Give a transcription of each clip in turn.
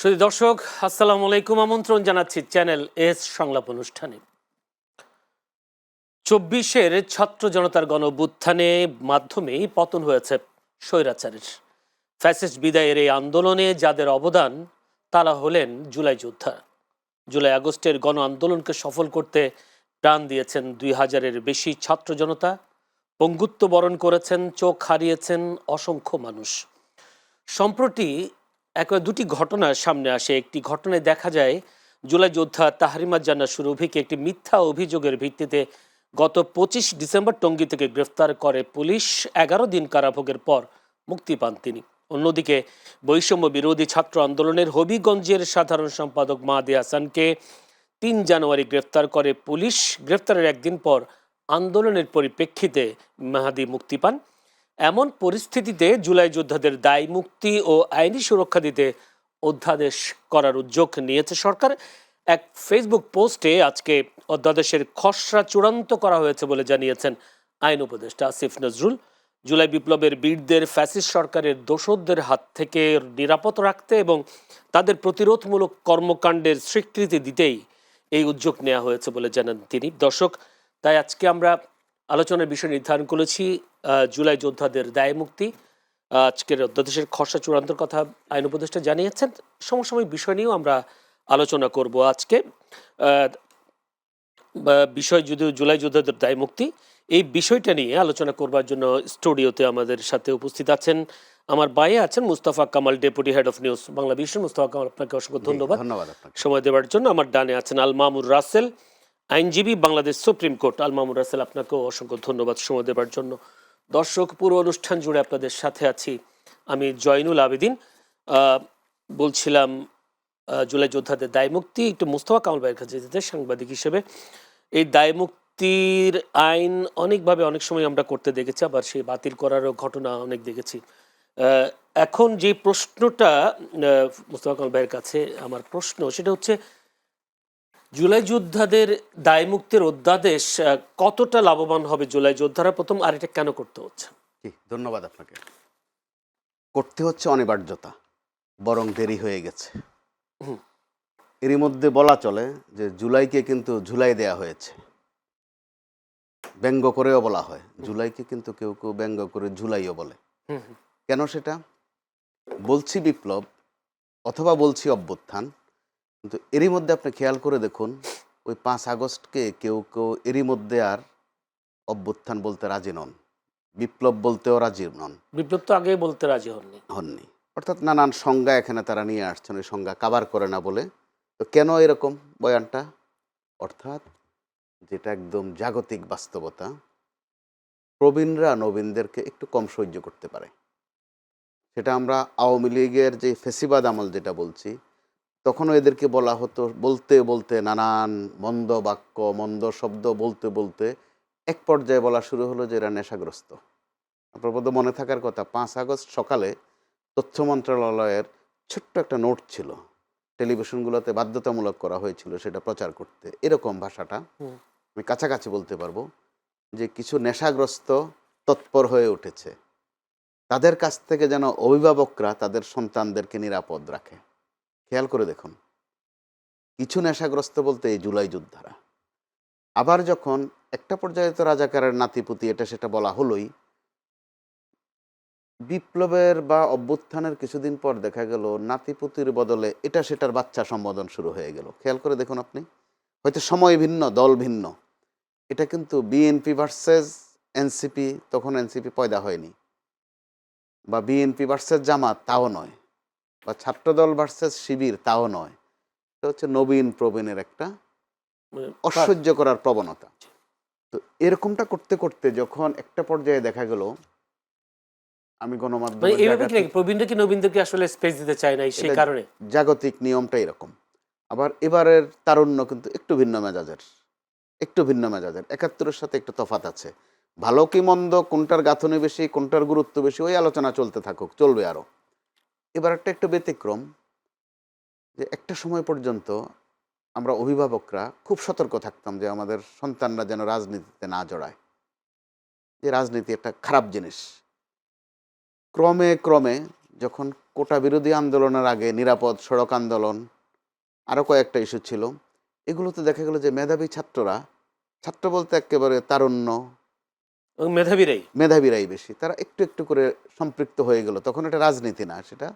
সুধী দর্শক, আসসালামু আলাইকুম। আমন্ত্রণ জানাচ্ছি চ্যানেল এস সংলাপ অনুষ্ঠানে। ২৪-এর ছাত্র জনতার গণ অভ্যুত্থানে মাধ্যমেই পতন হয়েছে স্বৈরাচারের। ফ্যাসিস্ট বিদায়ের এই আন্দোলনে যাদের অবদান তারা হলেন জুলাই যোদ্ধা। জুলাই আগস্টের গণ আন্দোলনকে সফল করতে প্রাণ দিয়েছেন ২,০০০-এর বেশি ছাত্র জনতা। পঙ্গুত্ব বরণ করেছেন, চোখ হারিয়েছেন অসংখ্য মানুষ। সম্প্রতি দুটি ঘটনা সামনে আসে। একটি ঘটনায় দেখা যায় জুলাই যোদ্ধা তাহরিমা জান্নাত সুরভিকে একটি মিথ্যা অভিযোগের ভিত্তিতে গত ২৫ ডিসেম্বর টঙ্গী থেকে গ্রেফতার করে পুলিশ। ১১ দিন কারাভোগের পর মুক্তি পান তিনি। অন্যদিকে বৈষম্য বিরোধী ছাত্র আন্দোলনের হবিগঞ্জের সাধারণ সম্পাদক মাহাদি হাসানকে ৩ জানুয়ারি গ্রেফতার করে পুলিশ। গ্রেফতারের একদিন পর আন্দোলনের পরিপ্রেক্ষিতে মাহাদি মুক্তি পান। এমন পরিস্থিতিতে জুলাই যোদ্ধাদের দায় মুক্তি ও আইনি সুরক্ষা দিতে অধ্যাদেশ করার উদ্যোগ নিয়েছে সরকার। এক ফেসবুক পোস্টে আজকে অধ্যাদেশের খসড়া চূড়ান্ত করা হয়েছে বলে জানিয়েছেন আইন উপদেষ্টা আসিফ নজরুল। জুলাই বিপ্লবের বীরদের ফ্যাসিস্ট সরকারের দোসরদের হাত থেকে নিরাপদ রাখতে এবং তাদের প্রতিরোধমূলক কর্মকাণ্ডের স্বীকৃতি দিতেই এই উদ্যোগ নেওয়া হয়েছে বলে জানান তিনি। দর্শক, তাই আজকে আমরা আলোচনার বিষয় নির্ধারণ করেছি জুলাই যোদ্ধাদের দায় মুক্তি। আজকের অধ্যাদেশের খসড়া চূড়ান্তর কথা আইন উপদেষ্টা জানিয়েছেন। সমসাময়িক বিষয় নিয়েও আমরা আলোচনা করব আজকে। বিষয় যদি জুলাই যোদ্ধাদের দায় মুক্তি, এই বিষয়টা নিয়ে আলোচনা করবার জন্য স্টুডিওতে আমাদের সাথে উপস্থিত আছেন, আমার বাইরে আছেন Mustafa Kamal, deputy head of news Bangla vision. Mustafa Kamal, আপনাকে অসংখ্য ধন্যবাদ সময় দেওয়ার জন্য। আমার ডানে আছেন আল মামুর রাসেল, আইনজীবী, বাংলাদেশ সুপ্রিম কোর্ট। আল মামুর রাসেল, আপনাকেও অসংখ্য ধন্যবাদ সময় দেওয়ার জন্য। দর্শক, পুরো অনুষ্ঠান জুড়ে আপনাদের সাথে আছি আমি জয়নুল আবেদিন। বলছিলাম জুলাই যোদ্ধাদের দায় মুক্তি, একটু মুস্তাফা কামাল ভাইয়ের কাছে যেতে সাংবাদিক হিসেবে। এই দায় মুক্তির আইন অনেকভাবে অনেক সময় আমরা করতে দেখেছি, আবার সেই বাতিল করারও ঘটনা অনেক দেখেছি। এখন যে প্রশ্নটা মুস্তাফা কামাল ভাইয়ের কাছে আমার প্রশ্ন, সেটা হচ্ছে জুলাই যোদ্ধাদের দায় মুক্তির অধ্যাদেশ কতটা লাভবান হবে জুলাই যোদ্ধারা, প্রথম, আর এটা কেন করতে হচ্ছে? ধন্যবাদ আপনাকে। করতে হচ্ছে অনিবার্যতা, বরং দেরি হয়ে গেছে। এরই মধ্যে বলা চলে যে জুলাইকে কিন্তু ঝুলাই দেয়া হয়েছে। ব্যঙ্গ করেও বলা হয় জুলাইকে, কিন্তু কেউ কেউ ব্যঙ্গ করে ঝুলাইও বলে। কেন সেটা বলছি? বিপ্লব অথবা বলছি অভ্যুত্থান, কিন্তু এরই মধ্যে আপনি খেয়াল করে দেখুন, ওই 5 আগস্টকে কেউ কেউ এরই মধ্যে আর অভ্যুত্থান বলতে রাজি নন, বিপ্লব বলতেও রাজি নন। বিপ্লব তো আগেই বলতে রাজি হননি, অর্থাৎ নানান সংজ্ঞা এখানে তারা নিয়ে আসছেন, ওই সংজ্ঞা কাভার করে না বলে। তো কেন এরকম বয়ানটা? অর্থাৎ যেটা একদম জাগতিক বাস্তবতা, প্রবীণরা নবীনদেরকে একটু কম সহ্য করতে পারে। সেটা আমরা আওয়ামী লীগের যে ফেসিবাদ আমল যেটা বলছি, তখনও এদেরকে বলা হতো, বলতে বলতে নানান মন্দ বাক্য, মন্দ শব্দ বলতে বলতে এক পর্যায়ে বলা শুরু হলো যে এরা নেশাগ্রস্ত। আপনার বোধহয় মনে থাকার কথা, 5 আগস্ট সকালে তথ্য মন্ত্রণালয়ের ছোট্ট একটা নোট ছিল, টেলিভিশনগুলোতে বাধ্যতামূলক করা হয়েছিল সেটা প্রচার করতে। এরকম ভাষাটা আমি কাছাকাছি বলতে পারবো যে কিছু নেশাগ্রস্ত তৎপর হয়ে উঠেছে, তাদের কাছ থেকে যেন অভিভাবকরা তাদের সন্তানদেরকে নিরাপদ রাখে। খেয়াল করে দেখুন, কিছু নেশাগ্রস্ত বলতে এই জুলাই যোদ্ধারা। আবার যখন একটা পর্যায়ে তো রাজাকারের নাতিপুতি এটা সেটা বলা হলোই, বিপ্লবের বা অভ্যুত্থানের কিছুদিন পর দেখা গেল নাতিপুতির বদলে এটা সেটার বাচ্চা সম্বোধন শুরু হয়ে গেল। খেয়াল করে দেখুন আপনি, হয়তো সময় ভিন্ন, দল ভিন্ন। এটা কিন্তু বিএনপি ভার্সেস এনসিপি, তখন এনসিপি পয়দা হয়নি, বা বিএনপি ভার্সেস জামাত, তাও নয়, বা ছাত্রদল ভার্সেস শিবির, তাও নয়। এটা হচ্ছে নবীন প্রবীণের একটা অসহ্য করার প্রবণতা। তো এরকমটা করতে করতে যখন একটা পর্যায়ে দেখা গেল, আমি গণমাধ্যমে প্রবীণরা কি নবীনদেরকে আসলে স্পেস দিতে চায় না, সেই কারণে জাগতিক নিয়মটা এরকম। আবার এবারের তারুণ্য কিন্তু একটু ভিন্ন মেজাজের, একটু ভিন্ন মেজাজের। 71-এর সাথে একটু তফাৎ আছে। ভালো কি মন্দ, কোনটার গাঁথনি বেশি, কোনটার গুরুত্ব বেশি, ওই আলোচনা চলতে থাকুক, চলবে আরও। এবার একটা একটু ব্যতিক্রম, যে একটা সময় পর্যন্ত আমরা অভিভাবকরা খুব সতর্ক থাকতাম যে আমাদের সন্তানরা যেন রাজনীতিতে না জড়ায়, যে রাজনীতি একটা খারাপ জিনিস। ক্রমে ক্রমে যখন কোটা বিরোধী আন্দোলনের আগে নিরাপদ সড়ক আন্দোলন, আরও কয়েকটা ইস্যু ছিল, এগুলোতে দেখা গেল যে মেধাবী ছাত্ররা, ছাত্র বলতে একেবারে তারুণ্য, এবং মেধাবীরাই মেধাবীরাই বেশি, তারা একটু একটু করে সম্পৃক্ত হয়ে গেল। তখন এটা রাজনীতি না, সেটা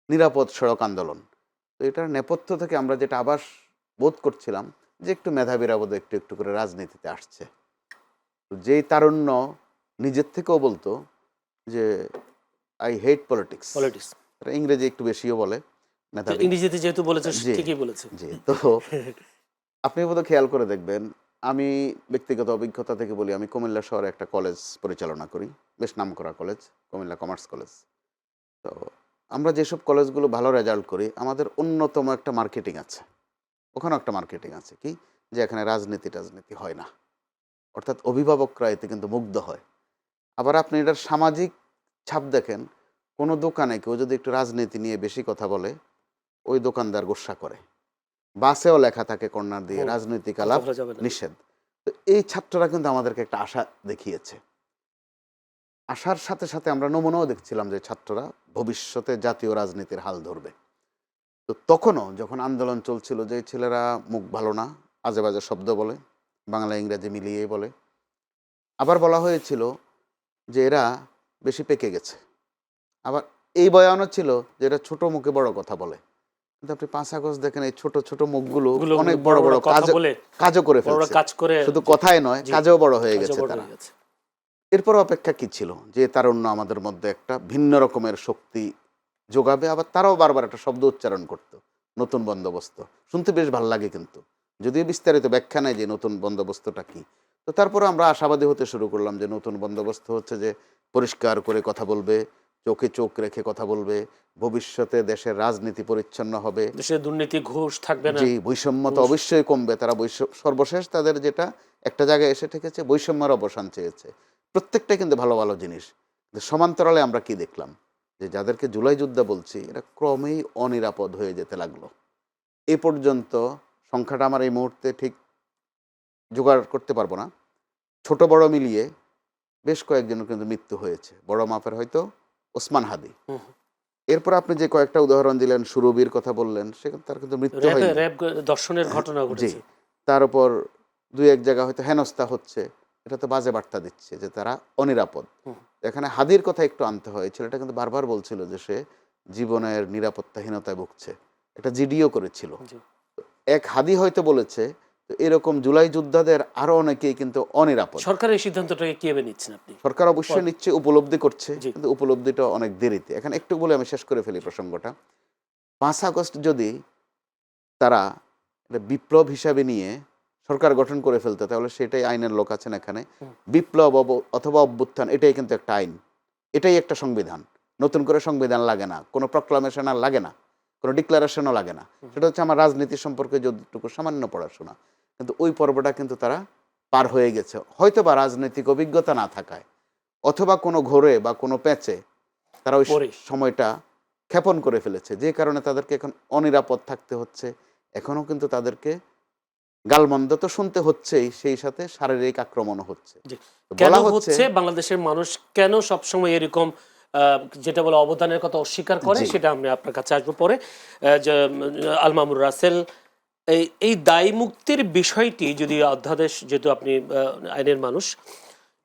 নিরাপদ সড়ক আন্দোলন। তো এটার নেপথ্য থেকে আমরা যেটা আভাস বোধ করছিলাম যে একটু মেধাবীরা বোধ একটু একটু করে রাজনীতিতে আসছে। তো যেই তারুণ্য নিজের থেকেও বলতো যে আই হেট পলিটিক্স, পলিটিক্স, ইংরেজি একটু বেশিও বলে, মেধাবী। ইংরেজিতে যেহেতু বলেছে জি ঠিকই বলেছে। জি। তো আপনি বোধহয় খেয়াল করে দেখবেন, আমি ব্যক্তিগত অভিজ্ঞতা থেকে বলি, আমি কুমিল্লা শহরে একটা কলেজ পরিচালনা করি, বেশ নামকরা কলেজ, কুমিল্লা কমার্স কলেজ। তো আমরা যেসব কলেজগুলো ভালো রেজাল্ট করি, আমাদের অন্যতম একটা মার্কেটিং আছে, ওখানেও একটা মার্কেটিং আছে, কি যে এখানে রাজনীতি হয় না, অর্থাৎ অভিভাবকরা এতে কিন্তু মুগ্ধ হয়। আবার আপনি এটার সামাজিক ছাপ দেখেন, কোনো দোকানে কেউ যদি একটু রাজনীতি নিয়ে বেশি কথা বলে, ওই দোকানদার গোস্বা করে। বাসেও লেখা থাকে কর্নার দিয়ে, রাজনৈতিক কথা আলাপ বলা যাবে না। নিষেধ। তো এই ছাত্ররা কিন্তু আমাদেরকে একটা আশা দেখিয়েছে। আসার সাথে সাথে আমরা নমুনাও দেখছিলাম যে ছাত্ররা ভবিষ্যতে জাতীয় রাজনীতির হাল ধরবে। তো তখনও যখন আন্দোলন চলছিল, যে ছেলেরা মুখ ভালো না, আজে বাজে শব্দ বলে, বাংলা ইংরাজি মিলিয়েই বলে, আবার বলা হয়েছিল যে এরা বেশি পেকে গেছে, আবার এই বয়ানও ছিল যে এরা ছোট মুখে বড় কথা বলে। কিন্তু আপনি ৫ আগস্ট দেখেন, এই ছোট ছোট মুখগুলো গুলো অনেক বড় বড় কথা বলে কাজও করে বড় ফেলছে, কাজ করে, শুধু কথাই নয়, জি, কাজেও বড় হয়ে কাজও গেছে বড় তারা। হয়ে গেছে। এরপর অপেক্ষা কি ছিল, যে তারুণ্য আমাদের মধ্যে একটা ভিন্ন রকমের শক্তি যোগাবে। আবার তারাও বারবার একটা শব্দ উচ্চারণ করতো, নতুন বন্দোবস্ত। শুনতে বেশ ভালো লাগে, কিন্তু যদিও বিস্তারিত ব্যাখ্যা নেই যে নতুন বন্দোবস্তটা কি। তো তারপরে আমরা আশাবাদী হতে শুরু করলাম যে নতুন বন্দোবস্ত হচ্ছে যে পরিষ্কার করে কথা বলবে, চোখে চোখ রেখে কথা বলবে, ভবিষ্যতে দেশের রাজনীতি পরিচ্ছন্ন হবে, দেশে দুর্নীতি ঘুষ থাকবে না। জি, বৈষম্য তো ঘুষ, অবশ্যই কমবে। তারা সর্বশেষ তাদের যেটা একটা জায়গায় এসে ঠেকেছে, বৈষম্যের অবসান চেয়েছে। প্রত্যেকটাই কিন্তু ভালো ভালো জিনিস। কিন্তু সমান্তরালে আমরা কি দেখলাম, যে যাদেরকে জুলাই যোদ্ধা বলছি, এরা ক্রমেই অনিরাপদ হয়ে যেতে লাগলো। এ পর্যন্ত সংখ্যাটা আমার এই মুহূর্তে ঠিক জোগাড় করতে পারবো না, ছোট বড় মিলিয়ে বেশ কয়েকজনের কিন্তু মৃত্যু হয়েছে। বড় মাপের হয়তো ওসমান হাদি। হুম, এরপর আপনি যে কয়েকটা উদাহরণ দিলেন, সুরবির কথা বললেন, সেখানে তার কিন্তু মৃত্যু র্যাব হয়নি। র্যাব দর্শনের ঘটনা জি, ঘটেছে। তার উপর দুই এক জায়গা হয়তো হেনস্থা হচ্ছে, এটা তো বাজে বার্তা দিচ্ছে যে তারা অনিরাপদ। হুম, এখানে হাদির কথা একটু আনতে হয়। ছেলেটা কিন্তু বারবার বলছিল যে সে জীবনের নিরাপত্তাহীনতায় ভুগছে, একটা জিডিও করেছিল। জি। এক হাদি হয়তো বলেছে, তো এরকম জুলাই যোদ্ধাদের আরো অনেকেই কিন্তু অনিরাপদ। সরকারের এই সিদ্ধান্তটাকে কিভাবে নিচ্ছেন আপনি? সরকার অবশ্যই নিচ্ছে, উপলব্ধি করছে, জি, কিন্তু উপলব্ধিটা অনেক দেরিতে। এখানে একটু বলে আমি শেষ করে ফেলি প্রসঙ্গটা। ৫ আগস্ট যদি তারা এটা বিপ্লব হিসাবে নিয়ে সরকার গঠন করে ফেলতে, তাহলে সেটাই আইনের লোক আছেন এখানে, হুম, বিপ্লব অথবা অভ্যুত্থান, এটাই কিন্তু একটা আইন, এটাই একটা সংবিধান। নতুন করে সংবিধান লাগে না, কোনো প্রক্লামেশন আর লাগে না, কোনো ডিক্লারেশনও লাগে না। হুম। সেটা হচ্ছে আমার রাজনীতি সম্পর্কে যতটুকু সামান্য পড়াশোনা। কিন্তু ওই পর্বটা কিন্তু তারা পার হয়ে গেছে, হয়তো বা রাজনৈতিক অভিজ্ঞতা না থাকায়, অথবা কোনো ঘোরে বা কোনো প্যাচে তারা ওই পরে সময়টা ক্ষেপণ করে ফেলেছে, যে কারণে তাদেরকে এখন অনিরাপদ থাকতে হচ্ছে। এখনও কিন্তু তাদেরকে গালমন্দ তো শুনতে হচ্ছেই, সেই সাথে শারীরিক আক্রমণও হচ্ছে। জি। তো কেন বলা হচ্ছে বাংলাদেশের মানুষ কেন সবসময় এরকম যেটা বলে অবদানের কথা অস্বীকার করে, জি সেটা আমি আপনার কাছে আসবো পরে। যে আল মামুন রাসেল, এই দায় মুক্তির বিষয়টি যদি অধ্যাদেশ, যেহেতু আপনি আইনের মানুষ,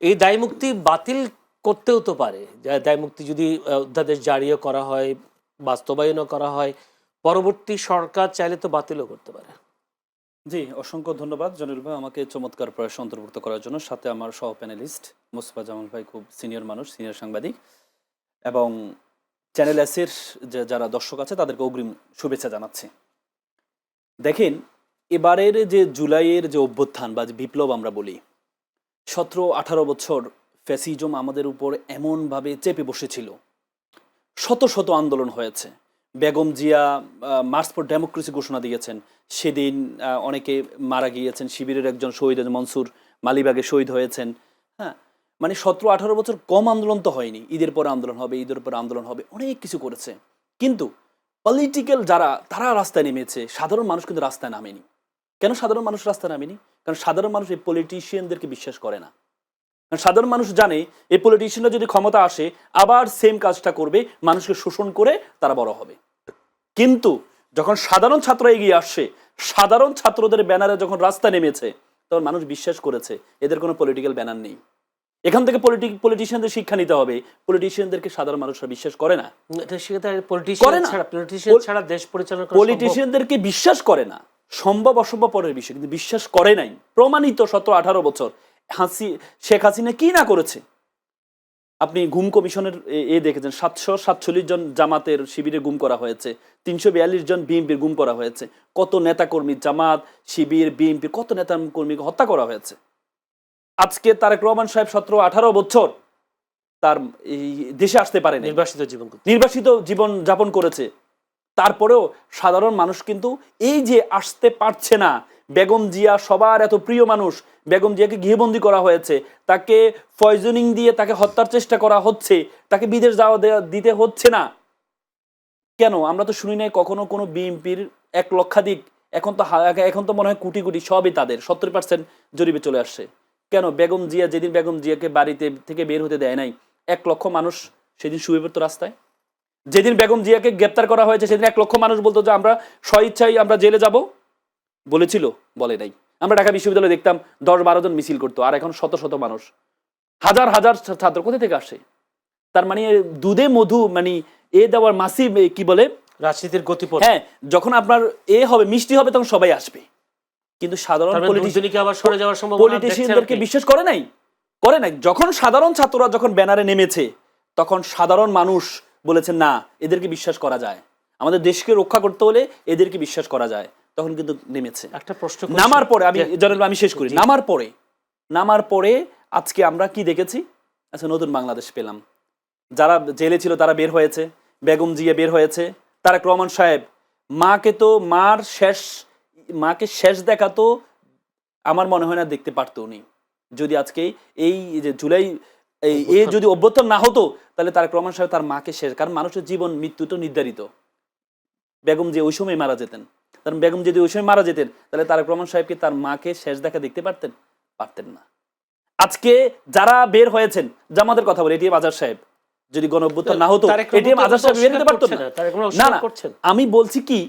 এই দায় মুক্তি বাতিল করতেও তো পারে। দায় মুক্তি যদি অধ্যাদেশ জারিও করা হয়, বাস্তবায়নও করা হয়, পরবর্তী সরকার চাইলে তো বাতিলও করতে পারে। জি, অসংখ্য ধন্যবাদ জনিল ভাই আমাকে চমৎকার প্রয়াস অন্তর্ভুক্ত করার জন্য। সাথে আমার সহ প্যানেলিস্ট মোস্তফা জামাল ভাই, খুব সিনিয়র মানুষ, সিনিয়র সাংবাদিক, এবং চ্যানেল এসের যারা দর্শক আছে তাদেরকে অগ্রিম শুভেচ্ছা জানাচ্ছি। দেখেন, এবারের যে জুলাইয়ের যে অভ্যুত্থান বা যে বিপ্লব আমরা বলি, 17-18 বছর ফ্যাসিজম আমাদের উপর এমনভাবে চেপে বসেছিল, শত শত আন্দোলন হয়েছে। Begum Zia March for democracy ঘোষণা দিয়েছেন, সেদিন অনেকে মারা গিয়েছেন। শিবিরের একজন শহীদ মনসুর মালিবাগে শহীদ হয়েছেন। হ্যাঁ, মানে 17-18 বছর কম আন্দোলন তো হয়নি। ঈদের পর আন্দোলন হবে, ঈদের পর আন্দোলন হবে, অনেক কিছু করেছে। কিন্তু পলিটিক্যাল যারা, তারা রাস্তায় নেমেছে, সাধারণ মানুষ কিন্তু রাস্তায় নামেনি। কেন সাধারণ মানুষ রাস্তায় নামেনি? কারণ সাধারণ মানুষ এই পলিটিশিয়ানদেরকে বিশ্বাস করে না। কারণ সাধারণ মানুষ জানে এই পলিটিশিয়ানরা যদি ক্ষমতা আসে আবার সেম কাজটা করবে, মানুষকে শোষণ করে তারা বড় হবে। কিন্তু যখন সাধারণ ছাত্র এগিয়ে আসছে, সাধারণ ছাত্রদের ব্যানারে যখন রাস্তা নেমেছে, তখন মানুষ বিশ্বাস করেছে এদের কোনো পলিটিক্যাল ব্যানার নেই। এখান থেকে পলিটিশিয়ানদের শিক্ষা নিতে হবে, পলিটিশিয়ানদেরকে সাধারণ মানুষরা বিশ্বাস করে না, করে না। পলিটিশিয়ান ছাড়া দেশ পরিচালনা করা সম্ভব? পলিটিশিয়ানদেরকে বিশ্বাস করে না, সম্ভব অসম্ভব পরের বিষয়, কিন্তু বিশ্বাস করে নাই। প্রমাণিত 17-18 বছর শেখ হাসিনা কি না করেছে। আপনি গুম কমিশনের দেখেছেন, 747 জন জামাতের শিবিরে গুম করা হয়েছে, 342 জন বিএনপির গুম করা হয়েছে, কত নেতাকর্মী জামাত শিবির বিএনপি কত নেতা কর্মীকে হত্যা করা হয়েছে। আজকে তারেক রহমান সাহেব 17-18 বছর তার দেশে আসতে পারে, নির্বাসিত জীবন যাপন করেছে। তারপরেও সাধারণ মানুষ কিন্তু এই যে আসতে পারছে না, বেগম জিয়া সবার এত প্রিয় মানুষ, বেগম জিয়াকে গৃহবন্দী করা হয়েছে, তাকে পয়জনিং দিয়ে তাকে হত্যার চেষ্টা করা হচ্ছে, তাকে বিদেশ যাওয়া দিতে হচ্ছে না কেন? আমরা তো শুনি নাই কখনো কোনো বিএনপির 1 লক্ষাধিক, এখন তো মনে হয় কোটি কোটি, সবই তাদের 70% জরিপে চলে আসছে। কেন বেগম জিয়া, যেদিন বেগম জিয়াকে বাড়িতে থেকে বের হতে দেয় নাই 1 লক্ষ মানুষ সেদিন শুয়ে পড়তো রাস্তায়। যেদিন বেগম জিয়াকে গ্রেপ্তার করা হয়েছে সেদিন 1 লক্ষ মানুষ বলতো যে আমরা স্বইচ্ছায় আমরা জেলে যাব, বলেছিল? বলে নাই। আমরা ঢাকা বিশ্ববিদ্যালয়ে দেখতাম 10-12 জন মিছিল করতো, আর এখন শত শত মানুষ, হাজার হাজার ছাত্র কোথা থেকে আসে? তার মানে দুধে মধু, মানে দেওয়ার মাসি কি বলে রাজনীতির গতিপথ। হ্যাঁ, যখন আপনার হবে মিষ্টি হবে তখন সবাই আসবে। কিন্তু সাধারণ পলিটিশিয়ানদেরকে বিশ্বাস করে নাই। যখন সাধারণ ছাত্ররা যখন ব্যানারে নেমেছে, তখন সাধারণ মানুষ বলেছে না, এদেরকে বিশ্বাস করা যায়, আমাদের দেশকে রক্ষা করতে হলে এদেরকে বিশ্বাস করা যায়, তখন কিন্তু নেমেছে। একটা প্রশ্ন নামার পরে আমি শেষ করি। নামার পরে আজকে আমরা কি দেখেছি? আচ্ছা, নতুন বাংলাদেশ পেলাম। যারা জেলে ছিল তারা বের হয়েছে, বেগম জিয়া বের হয়েছে, তারেক রহমান সাহেব মাকে শেষ দেখা তো আমার মনে হয় না দেখতে পারতো উনি, যদি আজকে এই যে জুলাই যদি অভ্যর্থন না হতো, তাহলে তারেক রহমান সাহেব তার মাকে শেষ, কারণ মানুষের জীবন মৃত্যু তো নির্ধারিত। বেগম জিয়া ওই সময় মারা যেতেন, কারণ বেগম যদি ওই সময় মারা যেতেন তাহলে তারেক রহমান সাহেবকে তার মাকে শেষ দেখা দেখতে পারতেন না। আজকে যারা বের হয়েছেন, জামাতের কথা বলে এটিএম আজাদ সাহেব, যদি গণঅভ্যুত্থান না হতো এটিএম আজাদ সাহেব বের হতে পারতেন না। আমি বলছি কি,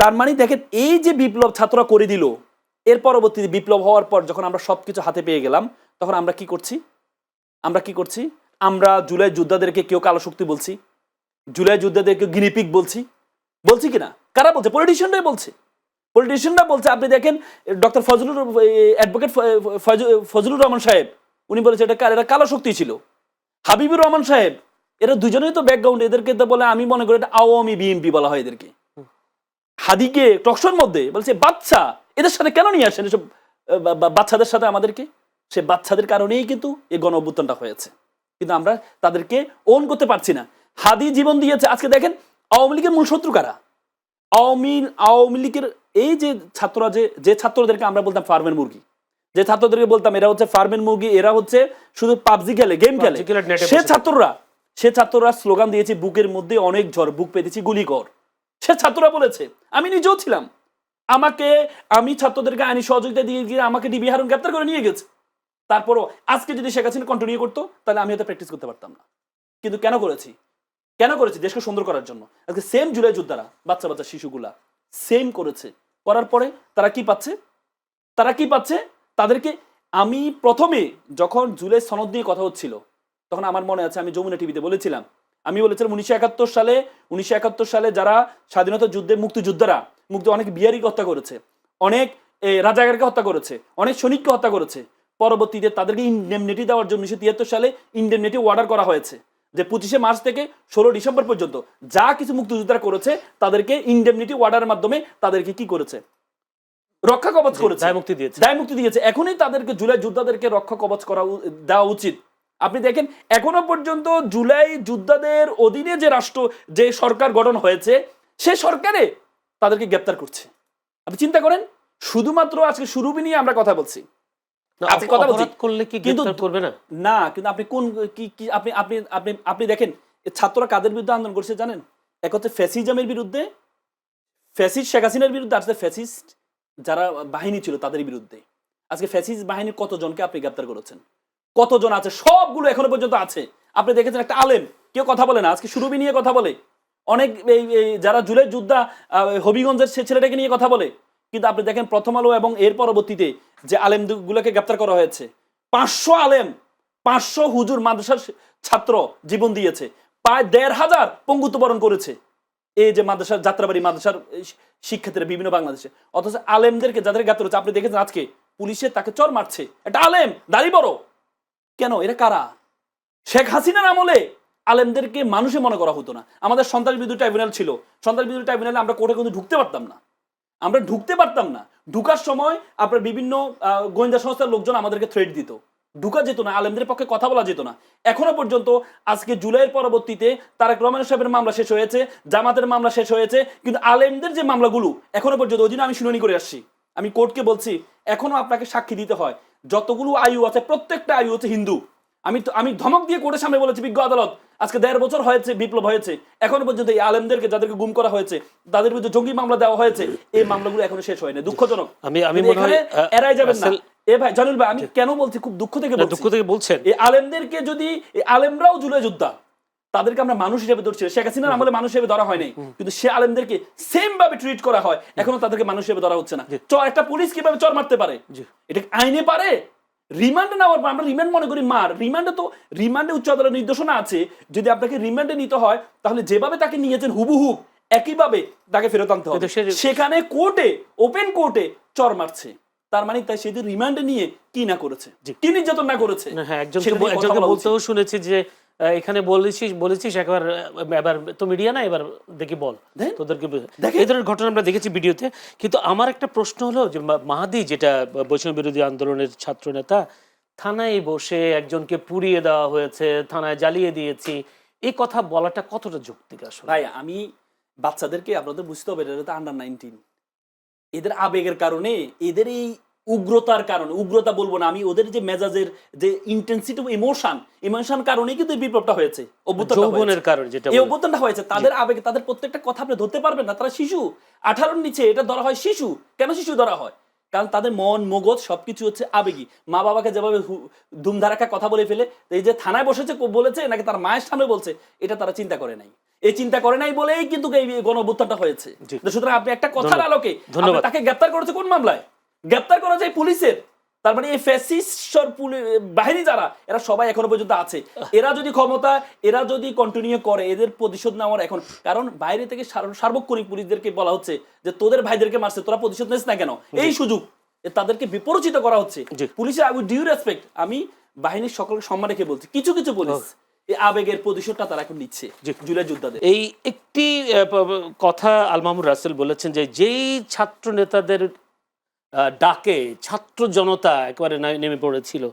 তার মানে দেখেন এই যে বিপ্লব ছাত্ররা করে দিল, এর পরবর্তীতে বিপ্লব হওয়ার পর যখন আমরা সবকিছু হাতে পেয়ে গেলাম, তখন আমরা কি করছি? আমরা জুলাই যোদ্ধাদেরকে কেউ কালো শক্তি বলছি, জুলাই যোদ্ধাদেরকে গিনিপিগ বলছি কিনা? কারা বলছে? পলিটিশিয়ানরা বলছে। আপনি দেখেন ডক্টর অ্যাডভোকেট ফজলুর রহমান সাহেব, উনি বলেছে এটা কালো শক্তি ছিল। হাবিবুর রহমান সাহেব, এরা দুজনেই তো ব্যাকগ্রাউন্ড, এদেরকে তো বলে, আমি মনে করি এটা আওয়ামী বিএনপি বলা হয় এদেরকে। হাদিকে টকশোর মধ্যে বলছে বাচ্চা, এদের সাথে কেন নিয়ে আসেন এসব বাচ্চাদের সাথে আমাদেরকে? সে বাচ্চাদের কারণেই কিন্তু এই গণঅভ্যুত্থানটা হয়েছে, কিন্তু আমরা তাদেরকে ওন করতে পারছি না। হাদি জীবন দিয়েছে। আজকে দেখেন আওয়ামী লীগের মূল শত্রু কারা? আওয়ামী লীগের এই যে ছাত্ররা, যে ছাত্রদেরকে আমরা বলতাম ফার্মের মুরগি, যে ছাত্রদেরকে বলতাম এরা হচ্ছে ফার্মের মুরগি, এরা হচ্ছে শুধু পাবজি খেলে, গেম খেলে, সে ছাত্ররা স্লোগান দিয়েছে বুকের মধ্যে অনেক ঝড়, বুক পেতেছি গুলি কর। সে ছাত্ররা বলেছে, আমি নিজেও ছিলাম, আমি ছাত্রদেরকে আইনি সহযোগিতা দিয়ে গিয়ে আমাকে ডিবি হারুন গ্রেপ্তার করে নিয়ে গেছে। তারপরও আজকে যদি শেখ হাসিনা কন্টিনিউ করতো, তাহলে আমি হয়তো প্র্যাকটিস করতে পারতাম না। কিন্তু কেন করেছি? দেশকে সুন্দর করার জন্য। আজকে সেম জুলাই যোদ্ধারা, বাচ্চা শিশুগুলা সেম করেছে। করার পরে তারা কি পাচ্ছে? তাদেরকে আমি প্রথমে যখন জুলাই সনদ নিয়ে কথা হচ্ছিল, তখন আমার মনে আছে আমি যমুনা টিভিতে বলেছিলাম 1971 সালে যারা স্বাধীনতা যুদ্ধে মুক্তিযোদ্ধারা, অনেক বিহারীকে হত্যা করেছে, অনেক রাজাকারকে হত্যা করেছে, অনেক সৈনিককে হত্যা করেছে। পরবর্তীতে তাদেরকে ইনডেমনিটি দেওয়ার জন্য 1973 সালে ইনডেমনিটি অর্ডার করা হয়েছে, যে 25শে মার্চ থেকে 16 ডিসেম্বর পর্যন্ত যা কিছু মুক্তিযোদ্ধারা করেছে তাদেরকে ইনডেমনিটি অর্ডারের মাধ্যমে তাদেরকে কি করেছে? রক্ষা কবচ করেছে, দায় মুক্তি দিয়েছে। এখনই তাদেরকে জুলাই যোদ্ধাদেরকে রক্ষা কবচ দেওয়া উচিত। আপনি দেখেন এখনো পর্যন্ত জুলাই যোদ্ধাদের অধীনে যে সরকার গঠন হয়েছে, সে সরকারে তাদেরকে গ্রেপ্তার করছে। আপনি চিন্তা করেন, শুধুমাত্র আজকে সুরভি নিয়ে আমরা কথা বলছি, কিন্তু আপনি দেখেন ছাত্ররা কাদের বিরুদ্ধে আন্দোলন করছে জানেন? এক হচ্ছে ফ্যাসিজমের বিরুদ্ধে, ফ্যাসিস্ট শেখ হাসিনার বিরুদ্ধে, আর ফ্যাসিস্ট যারা বাহিনী ছিল তাদের বিরুদ্ধে। আজকে ফ্যাসিস্ট বাহিনীর কতজনকে আপনি গ্রেপ্তার করেছেন? কতজন আছে, সবগুলো এখনো পর্যন্ত আছে। আপনি দেখেছেন একটা আলেম কেউ কথা বলে না, আজকে সুরভি নিয়ে কথা বলে, অনেক এই যারা জুলাই যোদ্ধা হবিগঞ্জের সে ছেলেটাকে নিয়ে কথা বলে। কিন্তু আপনি দেখেন প্রথম আলো এবং এর পরবর্তীতে যে আলেমগুলোকে গ্রেপ্তার করা হয়েছে, 500 আলেম, 500 হুজুর মাদ্রাসার ছাত্র জীবন দিয়েছে, প্রায় 1,500 পঙ্গুত্ব বরণ করেছে এই যে মাদ্রাসার যাত্রাবাড়ি মাদ্রাসার শিক্ষার্থীরা বিভিন্ন বাংলাদেশে। অথচ আলেমদেরকে যাদের গ্রেপ্তার হচ্ছে, আপনি দেখেছেন আজকে পুলিশে তাকে চর মারছে, একটা আলেম দাড়ি বড়। কেন? এরা কারা? শেখ হাসিনার আমলে আলেমদেরকে মানুষে মনে করা হতো না। আমাদের সন্ত্রাস বিরোধী ট্রাইব্যুনাল ছিল, সন্ত্রাস বিরোধী ট্রাইব্যুনালে আমরা কোর্টে কিন্তু ঢুকতে পারতাম না, আমরা ঢুকতে পারতাম না। ঢুকার সময় আপনার বিভিন্ন গোয়েন্দা সংস্থার লোকজন আমাদেরকে থ্রেট দিত, ঢুকা যেত না, আলেমদের পক্ষে কথা বলা যেত না। এখনো পর্যন্ত আজকে জুলাইয়ের পরবর্তীতে তারেক রহমান সাহেবের মামলা শেষ হয়েছে, জামাতের মামলা শেষ হয়েছে, কিন্তু আলেমদের যে মামলাগুলো এখনো পর্যন্ত, ওই দিন আমি শুনানি করে আসছি, আমি কোর্টকে বলছি এখনো আপনাকে সাক্ষী দিতে হয়, যতগুলো আয়ু আছে প্রত্যেকটা আয়ু হচ্ছে হিন্দু। আমি ধমক দিয়ে কোর্টের সামনে বলেছি, বিজ্ঞ আদালত, আজকে 1.5 বছর হয়েছে বিপ্লব হয়েছে, এখনো পর্যন্ত এই আলেমদেরকে যাদেরকে গুম করা হয়েছে, তাদের বিরুদ্ধে জঙ্গি মামলা দেওয়া হয়েছে, এই মামলাগুলো এখনো শেষ হয়নি। দুঃখজনক। আমি মনে হয় এড়াই যাবেন না। এ ভাই জানুল ভাই, আমি কেন বলছি, খুব দুঃখ থেকে বলছেন, এই আলেমদেরকে যদি, এই আলেমরাও জুলাই যোদ্ধা, তাদেরকে আমরা মানুষ হিসেবে ধরছি। শেখ হাসিনার আমলে মানুষ হিসেবে ধরা হয় নাই, কিন্তু সে আলেমদেরকে সেম ভাবে ট্রিট করা হয়, এখনো তাদেরকে মানুষ হিসেবে ধরা হচ্ছে না। একটা পুলিশ কিভাবে চর মারতে পারে? এটা আইনে পারে? রিমান্ডে নেওয়ার পর আমরা রিমান্ড মনে করি মার, রিমান্ডে উচ্চ আদালতের নির্দেশনা আছে, যদি আপনাকে রিমান্ডে নিতে হয় তাহলে যেভাবে তাকে নিয়েছেন হুবহু একইভাবে তাকে ফেরত আনতে হবে। সেখানে কোর্টে, ওপেন কোর্টে চর মারছে, তার মানে তাই সেদিন রিমান্ডে নিয়ে কি না করেছে, কি নির্যাতন না করেছে। হ্যাঁ, একজনকে বলতেও শুনেছি যে এখানে বলেছিস একবার, এবার তো মিডিয়া না, এবার দেখি বল তোদেরকে, এই ধরনের ঘটনা আমরা দেখেছি ভিডিওতে। কিন্তু আমার একটা প্রশ্ন হলো যে মাহাদি, যেটা বৈষম্য বিরোধী আন্দোলনের ছাত্র নেতা, থানায় বসে একজনকে পুড়িয়ে দেওয়া হয়েছে, থানায় জ্বালিয়ে দিয়েছি, এই কথা বলাটা কতটা যৌক্তিক আসলে? ভাই আমি বাচ্চাদেরকে আপনাদের বুঝতে হবে, এটা তো আন্ডার 19, এদের আবেগের কারণে, এদের এই উগ্রতার কারণে, উগ্রতা বলবো না আমি, ওদের যে মেজাজের যে ইন্টেন্সিটি ইমোশন কারণেই কিন্তু এই বিপ্লবটা হয়েছে, যৌবনের কারণে, যেটা এই অভ্যুত্থানটা হয়েছে। তাদের আবেগে, তাদের প্রত্যেকটা কথা আপনি ধরতে পারবেন না, তারা শিশু, 18-র নিচে এটা ধরা হয় শিশু। কেন শিশু ধরা হয়? কারণ তাদের মন মগজ সবকিছু হচ্ছে আবেগী। মা বাবাকে যেভাবে ধুমধারাকা কথা বলে ফেলে, এই যে থানায় বসেছে বলেছে নাকি তার মায়ের সামনে বলছে, এটা তারা চিন্তা করে নাই। এই চিন্তা করে নাই বলেই কিন্তু এই গণঅভ্যুত্থানটা হয়েছে। সুতরাং আপনি একটা কথার আলোকে তাকে গ্রেপ্তার করেছে কোন মামলায়? গ্রেপ্তার করা যায় পুলিশের। তার মানে এই ফ্যাসিস্ট বাহিনী যারা, এরা সবাই এখনো পর্যন্ত আছে। এরা যদি ক্ষমতা, এরা যদি কন্টিনিউ করে, এদের প্রতিশোধ নেওয়ার এখন, কারণ বাইরে থেকে সার্বক্ষণিক পুলিশদেরকে বলা হচ্ছে যে তোদের ভাইদেরকে মারছে, তোরা প্রতিশোধ নিস না কেন? এই সুযোগ তাদেরকে বিপরীত করা হচ্ছে। পুলিশের আই উইল ডিউ রেসপেক্ট, আমি বাহিনীর সকলকে সম্মান রেখে বলছি, কিছু কিছু পুলিশ এই আবেগের প্রতিশোধটা তারা এখন নিচ্ছে জুলাই যোদ্ধাদের। এই একটি কথা আল মামুন রাসেল বলেছেন যে যেই ছাত্র নেতাদের ডাকে ছাত্র জনতা একেবারে নেমে পড়েছিল,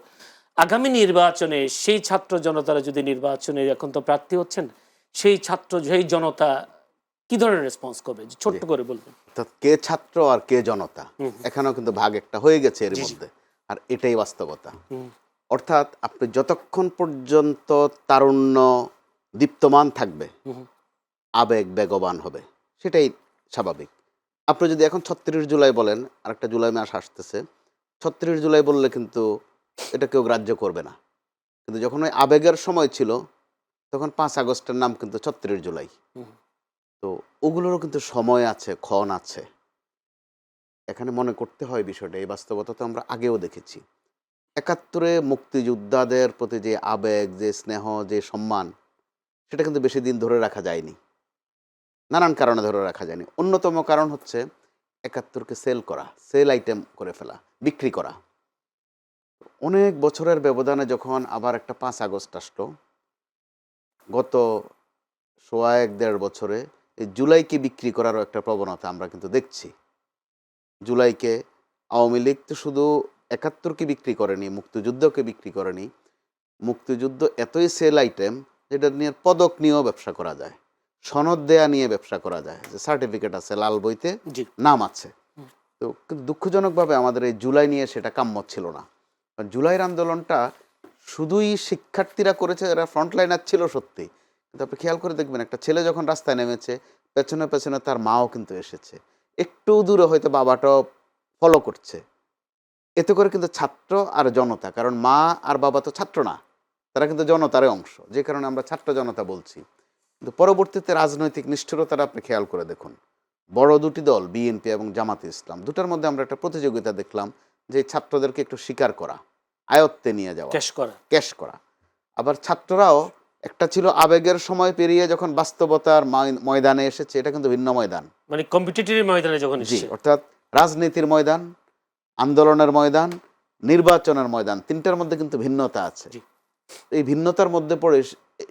আগামী নির্বাচনে সেই ছাত্র জনতারা যদি নির্বাচনে, এখন তো প্রার্থী হচ্ছেন, সেই জনতা কি ধরনের রেসপন্স করবে, ছোট্ট করে বলবেন। কে ছাত্র আর কে জনতা, এখানেও কিন্তু ভাগ একটা হয়ে গেছে এর মধ্যে, আর এটাই বাস্তবতা। অর্থাৎ আপনি যতক্ষণ পর্যন্ত তারুণ্য দীপ্তমান থাকবে, আবেগ বেগবান হবে, সেটাই স্বাভাবিক। আপনি যদি এখন 36 জুলাই বলেন, আরেকটা জুলাই মাস আসতেছে, 36 জুলাই বললে কিন্তু এটা কেউ গ্রাহ্য করবে না। কিন্তু যখন ওই আবেগের সময় ছিল, তখন 5 আগস্টের নাম কিন্তু 36 জুলাই। তো ওগুলোরও কিন্তু সময় আছে, ক্ষণ আছে। এখানে মনে করতে হয় বিষয়টা, এই বাস্তবতা তো আমরা আগেও দেখেছি। 71-এ মুক্তিযোদ্ধাদের প্রতি যে আবেগ, যে স্নেহ, যে সম্মান, সেটা কিন্তু বেশি দিন ধরে রাখা যায়নি, নানান কারণে ধরে রাখা যায়নি। অন্যতম কারণ হচ্ছে 71-কে সেল করা, সেল আইটেম করে ফেলা, বিক্রি করা। অনেক বছরের ব্যবধানে যখন আবার একটা 5 আগস্ট আসলো, গত 1.5 বছরে এই জুলাইকে বিক্রি করারও একটা প্রবণতা আমরা কিন্তু দেখছি। জুলাইকে আওয়ামী লীগ তো শুধু 71-কে বিক্রি করেনি, মুক্তিযুদ্ধকে বিক্রি করেনি। মুক্তিযুদ্ধ এতই সেল আইটেম যেটা নিয়ে পদক নিয়েও ব্যবসা করা যায়, সনদ দেয়া নিয়ে ব্যবসা করা যায়, যে সার্টিফিকেট আছে, লাল বইতে নাম আছে। তো কিন্তু দুঃখজনকভাবে আমাদের এই জুলাই নিয়ে সেটা কাম্য ছিল না। জুলাইয়ের আন্দোলনটা শুধুই শিক্ষার্থীরা করেছে, এরা ফ্রন্টলাইনার ছিল সত্যি, কিন্তু আপনি খেয়াল করে দেখবেন, একটা ছেলে যখন রাস্তায় নেমেছে, পেছনে পেছনে তার মাও কিন্তু এসেছে, একটু দূরে হয়তো বাবাটাও ফলো করছে। এতে করে কিন্তু ছাত্র আর জনতা, কারণ মা আর বাবা তো ছাত্র না, তারা কিন্তু জনতারই অংশ, যে কারণে আমরা ছাত্র জনতা বলছি। কিন্তু পরবর্তীতে রাজনৈতিক নিষ্ঠুরতাটা আপনি খেয়াল করে দেখুন, বড় দুটি দল বিএনপি এবং জামাতে ইসলাম, দুটার মধ্যে আমরা একটা প্রতিযোগিতা দেখলাম যে ছাত্রদেরকে একটু স্বীকার করা, আয়ত্তে নিয়ে যাওয়া, ক্যাশ করা। আবার ছাত্ররাও একটা ছিল আবেগের সময় পেরিয়ে যখন বাস্তবতার ময়দানে এসেছে, এটা কিন্তু ভিন্ন ময়দান, মানে কম্পিটিটিভ ময়দানে যখন জি, অর্থাৎ রাজনীতির ময়দান, আন্দোলনের ময়দান, নির্বাচনের ময়দান, তিনটার মধ্যে কিন্তু ভিন্নতা আছে। এই ভিন্নতার মধ্যে পড়ে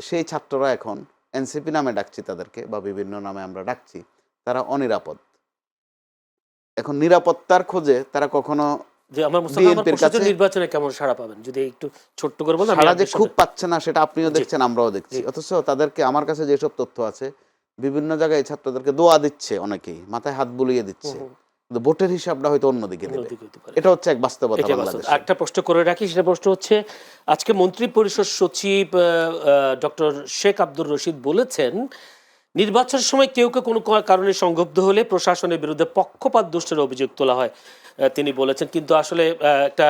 সেই ছাত্ররা এখন এনসিপি নামে ডাকছি তাদেরকে, বা বিভিন্ন নামে আমরা ডাকছি, তারা অনিরাপদ। এখন নিরাপত্তার খোঁজে তারা কখনো নির্বাচনে কেমন সাড়া পাবেন যদি একটু ছোট্ট করে বলেন। সাড়া যে খুব পাচ্ছে না সেটা আপনিও দেখছেন, আমরাও দেখছি। অথচ তাদেরকে, আমার কাছে যেসব তথ্য আছে, বিভিন্ন জায়গায় ছাত্রদেরকে দোয়া দিচ্ছে, অনেকেই মাথায় হাত বুলিয়ে দিচ্ছে, কিন্তু ভোটের হিসাবটা হয়তো অন্যদিকে দেবে। এটা হচ্ছে এক বাস্তবতা বাংলাদেশে। একটা প্রশ্ন করে রাখি, সেটা প্রশ্ন হচ্ছে, আজকে মন্ত্রী পরিষদ সচিব ডক্টর শেখ আব্দুর রশিদ বলেছেন, নির্বাচনের সময় কেউ কেউ কোনো কারণে সংক্ষুব্ধ হলে প্রশাসনের বিরুদ্ধে পক্ষপাত দুষ্টের অভিযোগ তোলা হয়, তিনি বলেছেন। কিন্তু আসলে একটা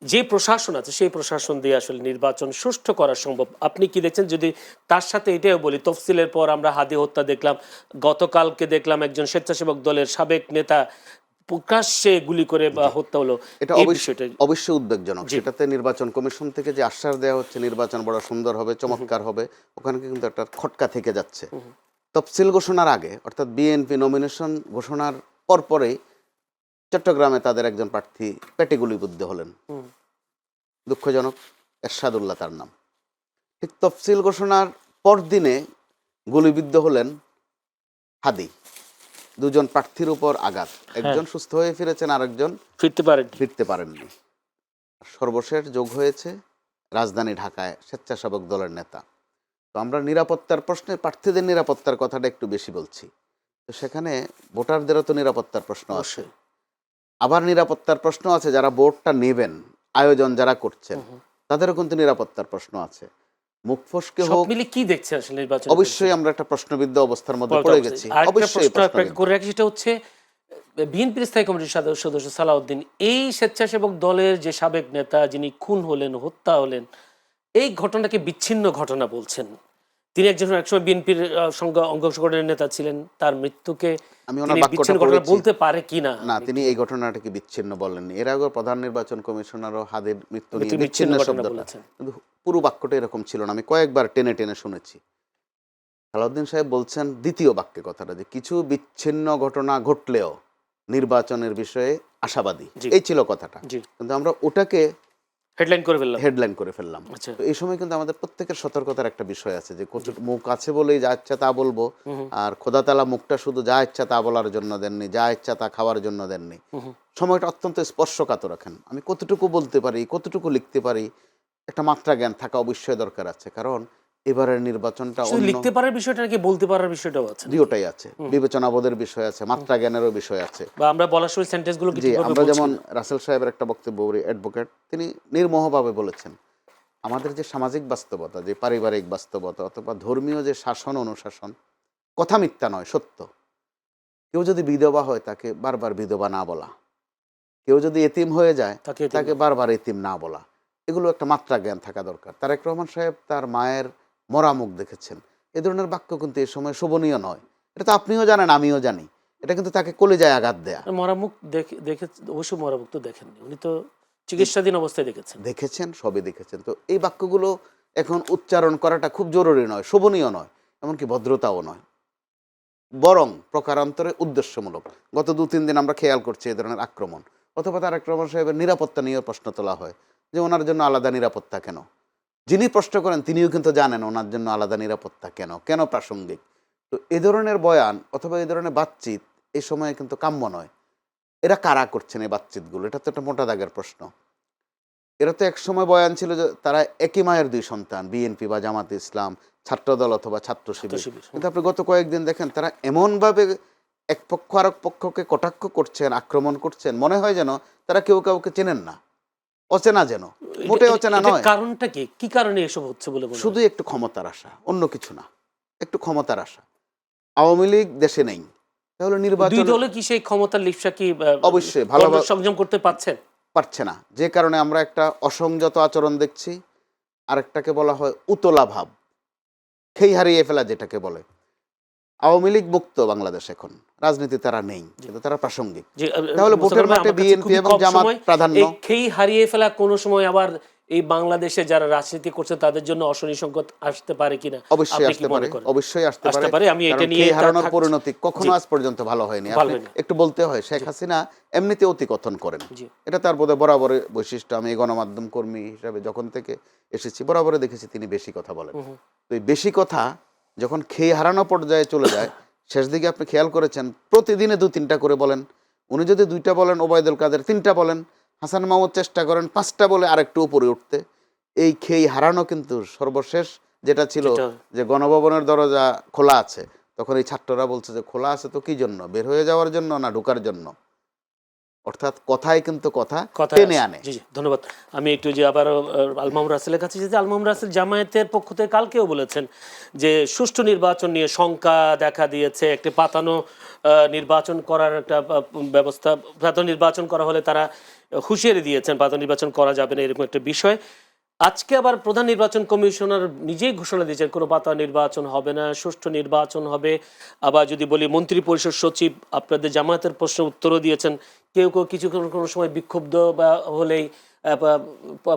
যে প্রশাসন আছে সেই প্রশাসন দিয়ে আসলে নির্বাচন সুষ্ঠু করা সম্ভব। আপনি কি দেখছেন? যদি তার সাথে এটাও বলি, তফসিলের পর আমরা হাদি হত্যা দেখলাম, গতকালকে দেখলাম একজন স্বেচ্ছাসেবক দলের সাবেক নেতা প্রকাশ্যে গুলি করে হত্যা হলো। এটা অবশ্যই উদ্বেগজনক। সেটাতে নির্বাচন কমিশন থেকে যে আশ্বাস দেওয়া হচ্ছে নির্বাচন বড় সুন্দর হবে, চমৎকার হবে, ওখানে কিন্তু একটা খটকা থেকে যাচ্ছে। তফসিল ঘোষণার আগে, অর্থাৎ বিএনপি নমিনেশন ঘোষণার পরপরেই চট্টগ্রামে তাদের একজন প্রার্থী পেটে গুলিবিদ্ধ হলেন, দুঃখজনক, এরশাদুল্লাহ তার নাম। ঠিক তফসিল ঘোষণার পরদিনে গুলিবিদ্ধ হলেন হাদি। দুজন প্রার্থীর উপর আঘাত, একজন সুস্থ হয়ে ফিরেছেন, আরেকজন ফিরতে পারেননি। সর্বশেষ যোগ হয়েছে রাজধানী ঢাকায় স্বেচ্ছাসেবক দলের নেতা। তো আমরা নিরাপত্তার প্রশ্নে প্রার্থীদের নিরাপত্তার কথাটা একটু বেশি বলছি, তো সেখানে ভোটারদেরও তো নিরাপত্তার প্রশ্ন আছে। আবার নিরাপত্তার প্রশ্ন আছে যারা ভোটটা নেবেন, আয়োজন যারা করছেন, তাদেরও কিন্তু নিরাপত্তার প্রশ্ন আছে। মুখ ফসকে হোক, কি দেখছে আসলে নির্বাচন? অবশ্যই আমরা একটা প্রশ্নবিদ্ধ অবস্থার মধ্যে পড়ে গেছি। অবশ্যই সেটা হচ্ছে, বিএনপির স্থায়ী কমিটির সদস্য সালাউদ্দিন, এই স্বেচ্ছাসেবক দলের যে সাবেক নেতা যিনি খুন হলেন, হত্যা হলেন, এই ঘটনাকে বিচ্ছিন্ন ঘটনা বলছেন। তিনি একসময় বিএনপির সঙ্গে অংশগ্রহণের নেতা ছিলেন, তার মৃত্যুকে বিচ্ছিন্ন ঘটনা বলতে পারে কিনা? না, তিনি এই ঘটনাটাকে বিচ্ছিন্ন বলেননি। এর আগে প্রধান নির্বাচন কমিশনারও হাদির মৃত্যু নিয়ে বিচ্ছিন্ন শব্দ বলেছেন, কিন্তু পুরো বাক্যটা এরকম ছিল না। আমি কয়েকবার টেনে টেনে শুনেছি। সালাউদ্দিন সাহেব বলছেন দ্বিতীয় বাক্যে কথাটা, যে কিছু বিচ্ছিন্ন ঘটনা ঘটলেও নির্বাচনের বিষয়ে আশাবাদী, এই ছিল কথাটা। কিন্তু আমরা ওটাকে হেডলাইন করে ফেললাম। তো এই সময় কিন্তু আমাদের প্রত্যেকের সতর্কতার একটা বিষয় আছে, যে মুখ আছে বলেই যা ইচ্ছা তা বলবো, আর খোদা তাআলা মুখটা শুধু যা ইচ্ছা তা বলার জন্য দেননি, যা ইচ্ছা তা খাওয়ার জন্য দেননি। সময়টা অত্যন্ত স্পর্শকাতর রাখেন। আমি কতটুকু বলতে পারি, কতটুকু লিখতে পারি, একটা মাত্রা জ্ঞান থাকা অবশ্যই দরকার আছে। কারণ এবারের নির্বাচনটা লিখতে পারার বিষয়টা নাকি বলতে পারার বিষয়টাও আছে, দুটোই আছে, বিবেচনাবোধের বিষয় আছে, মাত্রা জ্ঞানেরও বিষয় আছে। বা আমরা বলার সময় সেন্টেন্সগুলো জি, আমরা যেমন রাসেল সাহেবের একটা বক্তব্য, অ্যাডভোকেট, তিনি নির্মোহভাবে বলেছেন, আমাদের যে সামাজিক বাস্তবতা, যে পারিবারিক বাস্তবতা, অথবা ধর্মীয় যে শাসন অনুশাসন, কথা মিথ্যা নয়, সত্য। কেউ যদি বিধবা হয় তাকে বারবার বিধবা না বলা, কেউ যদি এতিম হয়ে যায় তাকে বারবার এতিম না বলা, এগুলো একটা মাত্রা জ্ঞান থাকা দরকার। তারেক রহমান সাহেব তার মায়ের মরা মুখ দেখেছেন, এ ধরনের বাক্য কিন্তু এই সময় শোভনীয় নয়। এটা তো আপনিও জানেন, আমিও জানি, এটা কিন্তু তাকে কলিজায় আঘাত দেয়া। মরা মুখ দেখে অবশ্য মরা মুখ তো দেখেননি, উনি তো চিকিৎসাধীন অবস্থায় দেখেছেন, সবই দেখেছেন। তো এই বাক্যগুলো এখন উচ্চারণ করাটা খুব জরুরি নয়, শোভনীয় নয়, এমনকি ভদ্রতাও নয়, বরং প্রকারান্তরে উদ্দেশ্যমূলক। গত 2-3 দিন আমরা খেয়াল করছি এই ধরনের আক্রমণ। অথবা তারেক রহমান সাহেবের নিরাপত্তা নিয়ে প্রশ্ন তোলা হয়, যে ওনার জন্য আলাদা নিরাপত্তা কেন? যিনি প্রশ্ন করেন তিনিও কিন্তু জানেন ওনার জন্য আলাদা নিরাপত্তা কেন প্রাসঙ্গিক। তো এ ধরনের বয়ান অথবা এই ধরনের বাতচিত এই সময়ে কিন্তু কাম্য নয়। এরা কারা করছেন এই বাতচিতগুলো? এটা তো একটা মোটা দাগের প্রশ্ন। এরা তো একসময় বয়ান ছিল যে তারা একই মায়ের 2 সন্তান, বিএনপি বা জামাতে ইসলাম, ছাত্রদল অথবা ছাত্র শিবির। কিন্তু আপনি গত কয়েকদিন দেখেন তারা এমনভাবে এক পক্ষ আরেক পক্ষকে কটাক্ষ করছেন, আক্রমণ করছেন, মনে হয় যেন তারা কেউ কাউকে চেনেন না, অচেনা, যেন মোটে অচেনা নয়। কারণটা কি কারণে এসব হচ্ছে বলে? শুধু একটু ক্ষমতার আশা, অন্য কিছু না, একটু ক্ষমতার আশা। আওয়ামী লীগ দেশে নেই, তাহলে নির্বাচন, দুই দলে কি সেই ক্ষমতার লিপ্সা কি অবশ্যই ভালোভাবে সংযম করতে পারছেন? পারছে না, যে কারণে আমরা একটা অসংযত আচরণ দেখছি। আরেকটাকে বলা হয় উতলা ভাব, খেই হারিয়ে ফেলা যেটাকে বলে। আওয়ামী লীগ মুক্ত বাংলাদেশ, এখন রাজনীতি তারা নেই, কিন্তু তারা প্রাসঙ্গিক। যে তাহলে ভোটের মোস্তফা ভাই, মাঠে আমার কাছে বিএনপি খুবই এবং কম জামাত সময় প্রাধান্য। এই খেই হারিয়ে ফেলা কোনো সময় আবার এই বাংলাদেশে যারা রাজনীতি করছে তাদের জন্য অশনি সংকট আসতে পারে কিনা? অবশ্যই আপনি কি আসতে মনে পারে, করেন? অবশ্যই আসতে আসতে পারে। পারে, আমি এটা কারণ নিয়ে খেই হারানোর থাকছি। পরিণতি কখনো জি, আজ পর্যন্ত ভালো হয়নি। ভালো আপনি হয়নি। একটু বলতে হয়, শেখ হাসিনা এমনিতে অতি কথন করেন, জি, এটা তার বোধহয় বরাবরের বৈশিষ্ট্য। আমি গণমাধ্যম কর্মী হিসাবে যখন থেকে এসেছি বরাবরে দেখেছি তিনি বেশি কথা বলেন। হুম, হুম। তো এই বেশি কথা যখন খেয়ে হারানো পর্যায়ে চলে যায়, শেষ দিকে আপনি খেয়াল করেছেন প্রতিদিনে 2-3টা করে বলেন। উনি যদি 2টা বলেন, ওবায়দুল কাদের 3টা বলেন, হাসান মাহমুদ চেষ্টা করেন 5টা বলে আরেকটু উপরে উঠতে। এই খেই হারানো কিন্তু সর্বশেষ যেটা ছিল, যেটা যে গণভবনের দরজা খোলা আছে, তখন এই ছাত্ররা বলছে যে খোলা আছে তো কি জন্য, বের হয়ে যাওয়ার জন্য না ঢোকার জন্য? অর্থাৎ কথায় কিন্তু কথা কথা টেনে আসে। আনে। জি, জি, ধন্যবাদ। আমি একটু যে আবার আল মামুন রাসেলের কাছে যেতে, আল মামুন রাসেল জামায়াতের পক্ষ থেকে কালকেও বলেছেন যে সুষ্ঠু নির্বাচন নিয়ে শঙ্কা দেখা দিয়েছে, একটি পাতানো নির্বাচন করার একটা ব্যবস্থা, পাতানো নির্বাচন করা হলে তারা হুঁশিয়ারি দিয়েছেন পাতানো নির্বাচন করা যাবে না, এরকম একটা বিষয়। আজকে আবার প্রধান নির্বাচন কমিশনার নিজেই ঘোষণা দিয়েছেন কোনো পাতা নির্বাচন হবে না, সুষ্ঠু নির্বাচন হবে। আবার যদি বলি মন্ত্রী পরিষদ সচিব আপনাদের জামায়াতের প্রশ্নের উত্তরও দিয়েছেন, কেউ কেউ কিছু কোনো সময় বিক্ষুব্ধ বা হলেই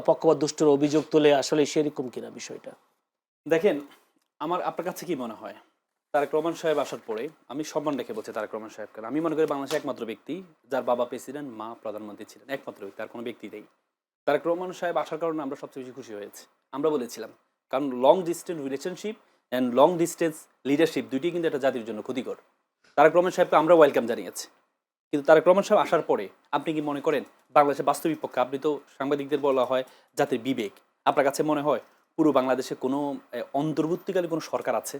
পক্ষপাত দুষ্টুর অভিযোগ তোলে, আসলে সেরকম কিনা বিষয়টা? দেখেন, আমার আপনার কাছে কি মনে হয়, তারেক রহমান সাহেব আসার পরে, আমি সম্মান রেখে বলছি তারেক রহমান সাহেবকে, আমি মনে করি বাংলাদেশের একমাত্র ব্যক্তি যার বাবা প্রেসিডেন্ট, মা প্রধানমন্ত্রী ছিলেন, একমাত্র ব্যক্তি, তার কোনো ব্যক্তি নেই। তারেক রহমান সাহেব আসার কারণে আমরা সবচেয়ে বেশি খুশি হয়েছি। আমরা বলেছিলাম, কারণ long distance relationship and long distance leadership দুইটি কিন্তু একটা জাতির জন্য ক্ষতিকর। তারেক রহমান সাহেবকে আমরা ওয়েলকাম জানিয়েছি, কিন্তু তারেক রহমান সাহেব আসার পরে আপনি কি মনে করেন বাংলাদেশের বাস্তবিক পক্ষে, আপনি তো সাংবাদিকদের বলা হয় জাতির বিবেক, আপনার কাছে মনে হয় পুরো বাংলাদেশে কোনো অন্তর্বর্তীকালীন কোনো সরকার আছে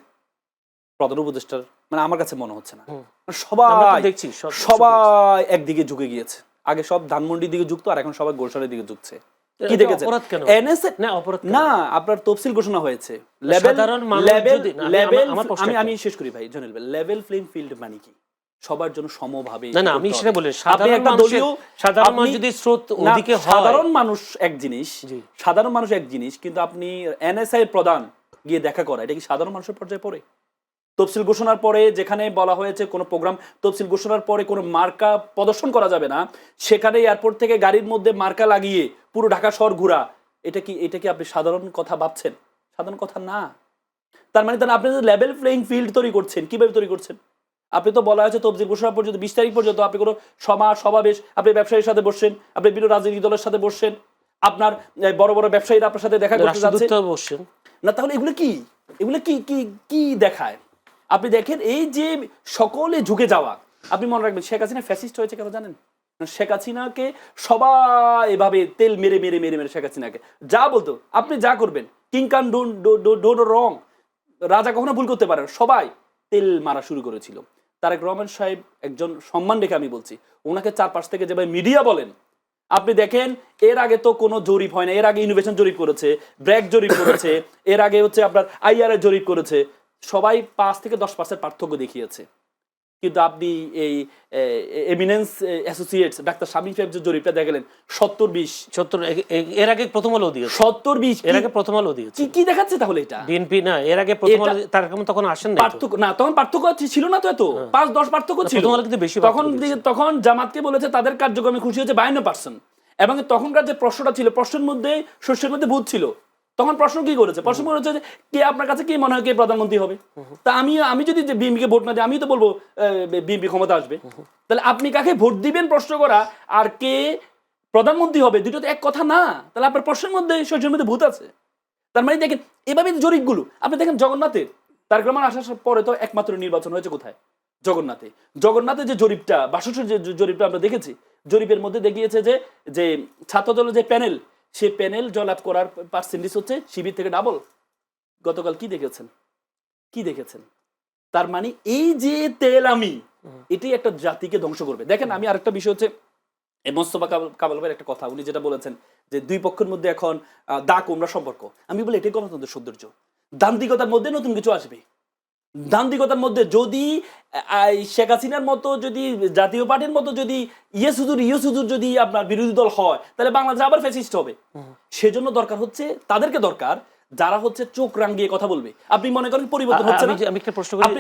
প্রধান উপদেষ্টার? মানে আমার কাছে মনে হচ্ছে না। মানে আমরা তো সবাই দেখছি সবাই একদিকে ঝুঁকে গিয়েছে। আগে সব ধানমন্ডির দিকে ঝুঁকতো, আর এখন সবাই গোলশালের দিকে ঝুঁকছে। কি দেখেছেন? অপরাধ কেন? এনএসএ না, অপরাধ কেন? না, আপনার তফসিল ঘোষণা হয়েছে। লেভেল সাধারণ মানুষ লেভেল যদি না, লেভেল আমার প্রশ্ন আমি একটা। আমি শেষ করি ভাই, জনেল ভাই। লেভেল প্লেইং ফিল্ড মানে কি? সবার জন্য সমভাবে না, না, করতে আমি হবে। সেটা বলি, আপনি সাধারণ একটা মানুষের, দলীয়, সাধারণ মানুষ আপনি যদি স্রোত না, ওদিকে হয়। সাধারণ মানুষ এক জিনিস, জি। সাধারণ মানুষ এক জিনিস, কিন্তু আপনি এনএসআই প্রধান গিয়ে দেখা করা, এটা কি সাধারণ মানুষের পর্যায়ে পড়ে? তফসিল ঘোষণার পরে যেখানে বলা হয়েছে কোনো প্রোগ্রাম, তফসিল ঘোষণার পরে কোনো মার্কা প্রদর্শন করা যাবে না, সেখানে এয়ারপোর্ট থেকে গাড়ির মধ্যে মার্কা লাগিয়ে পুরো ঢাকা শহর ঘোরা, এটা কি আপনি সাধারণ কথা ভাবছেন? সাধারণ কথা না। তার মানে আপনি লেভেল প্লেইং ফিল্ড তৈরি করছেন, কিভাবে তৈরি করছেন? আপনি তো বলা হয়েছে তফসিল ঘোষণা পর্যন্ত 20 তারিখ পর্যন্ত আপনি কোনো সমাবেশ, আপনি ব্যবসায়ীর সাথে বসছেন, আপনি বিভিন্ন রাজনৈতিক দলের সাথে বসছেন, আপনার বড় বড় ব্যবসায়ীরা আপনার সাথে দেখা করতে যাচ্ছে রাষ্ট্রদূত বসছেন। না, তাহলে এগুলো কি? এগুলো কি কি কি দেখায়? আপনি দেখেন এই যে সকলে ঝুঁকে যাওয়া, আপনি মনে রাখবেন শেখ হাসিনা ফ্যাসিস্ট হয়েছে কেন জানেন? শেখ হাসিনাকে সবাই এভাবে তেল মেরে মেরে মেরে মেরে শেখ হাসিনাকে যা বলতো, আপনি যা করবেন, কিং কান ডোন্ট রং, রাজা কখনো ভুল করতে পারে না, সবাই তেল মারা শুরু করেছিল। তারেক রহমান সাহেব একজন, সম্মান রেখে আমি বলছি, ওনাকে চারপাশ থেকে যেভাবে মিডিয়া বলেন, আপনি দেখেন এর আগে তো কোনো জরিপ হয় না। এর আগে ইনোভেশন জরিপ করেছে, ব্র্যাক জরিপ করেছে, এর আগে হচ্ছে আপনার আইআরএ জরিপ করেছে, সবাই 5 থেকে 10% পার্থক্য দেখিয়েছে। কিন্তু আপনি এই এমিনেন্স অ্যাসোসিয়েটস ডাক্তার শামীম সাহেব যে জরিপটা দেখালেন 70-20, 70, এর আগে প্রথম আলো দিয়েছে। 70-20 এর আগে প্রথম আলো দিয়েছে। কি দেখাচ্ছে তাহলে এটা? বিএনপি না, এর আগে প্রথম আলো, তার কেমন তখন আসেন না। পার্থক্য না, তখন পার্থক্য ছিল না তো, এত 5-10 পার্থক্য ছিল। প্রথম আলো কিন্তু বেশি তখন তখন জামাতকে বলেছে তাদের কার্যক্রমে খুশি হয়েছে 52%, এবং তখনকার যে প্রশ্নটা ছিল, প্রশ্নের মধ্যে শস্যের মধ্যে ভূত ছিল। তখন প্রশ্ন কি করেছে? প্রশ্ন করেছে যে কে আপনার কাছে কি মনে হয় কে প্রধানমন্ত্রী হবে? তা আমি যদি বিএনপিকে ভোট না দিই, আমি তো বলবো বিএনপি ক্ষমতা আসবে। তাহলে আপনি কাকে ভোট দিবেন প্রশ্ন করা, আর কে প্রধানমন্ত্রী হবে, দুটো তো এক কথা না। তাহলে আপনার প্রশ্নের মধ্যে শস্যের মধ্যে ভূত আছে। তার মানে দেখেন এভাবে জরিপগুলো আপনি দেখেন। জগন্নাথের, তারেক রহমান আসার পরে তো একমাত্র নির্বাচন হয়েছে কোথায়? জগন্নাথে যে জরিপটা, 62 যে জরিপটা আমরা দেখেছি, জরিপের মধ্যে দেখিয়েছে যে ছাত্র দলের যে প্যানেল, সে প্যানেল জয়লাভ করার পার্সেন্টেজ হচ্ছে শিবির থেকে ডাবল। গতকাল কি দেখেছেন? তার মানে এই যে তেল আমি, এটি একটা জাতিকে ধ্বংস করবে। দেখেন, আমি আরেকটা বিষয় হচ্ছে মোস্তফা কামাল ভাইয়ের একটা কথা, উনি যেটা বলেছেন যে দুই পক্ষের মধ্যে এখন দা কুমড়া সম্পর্ক। আমি বলি এটাই গণতন্ত্রের সৌন্দর্য। দান্তিকতার মধ্যে নতুন কিছু আসবে। দান্দিকতার মধ্যে যদি শেখ হাসিনার মতো যদি জাতীয় পার্টির মতো যদি ইয়ে সুদূর যদি আপনার বিরোধী দল হয় তাহলে বাংলাদেশ আবার ফ্যাসিস্ট হবে। সেজন্য দরকার হচ্ছে তাদেরকে দরকার যারা হচ্ছে চোখ রাঙিয়ে কথা বলবে। আপনি মনে করেন পরিবর্তন হচ্ছে না? আমি একটা প্রশ্ন করি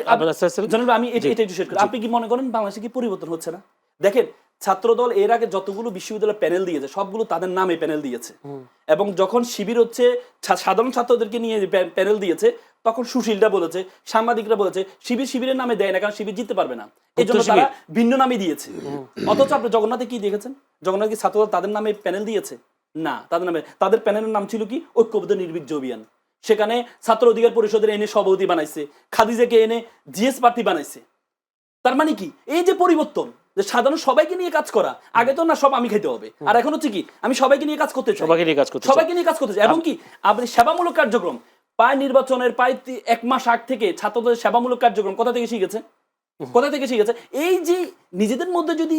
জানেন আমি এটা একটু শেয়ার করি। আপনি কি মনে করেন বাংলাদেশে কি পরিবর্তন হচ্ছে না? দেখেন ছাত্রদল এর আগে যতগুলো বিশ্ববিদ্যালয় প্যানেল দিয়েছে সবগুলো তাদের নামে প্যানেল দিয়েছে, এবং যখন শিবির হচ্ছে সাধারণ ছাত্রদেরকে নিয়ে প্যানেল দিয়েছে তখন সুশীলরা বলেছে, সাংবাদিকরা বলেছে শিবিরের নামে দেয় না, কারণ শিবির জিততে পারবে না, এই জন্য তারা ভিন্ন নামে দিয়েছে। অথচ আপনি জগন্নাথে কি দেখেছেন? জগন্নাথ কি ছাত্রদল তাদের নামে প্যানেল দিয়েছে? না, তাদের প্যানেলের নাম ছিল কি ঐক্যবদ্ধ নির্বীর্য অভিযান। সেখানে ছাত্র অধিকার পরিষদের এনে সভাপতি বানাইছে, খাদিজাকে এনে জিএস প্রার্থী বানাইছে। তার মানে কি এই যে পরিবর্তন, যে সাধারণ সবাইকে নিয়ে কাজ করা, আগে তো না সব আমি খাইতে হবে, আর এখন হচ্ছে কি আমি সবাইকে নিয়ে কাজ করতে চাই, সবাইকে নিয়ে কাজ করতে চাই। এবং কি আপনি সেবামূলক কার্যক্রম প্রায় নির্বাচনের প্রায় 1 মাস আগ থেকে ছাত্রদের সেবামূলক কার্যক্রম কোথা থেকে শিখেছে? এই যে নিজেদের মধ্যে যদি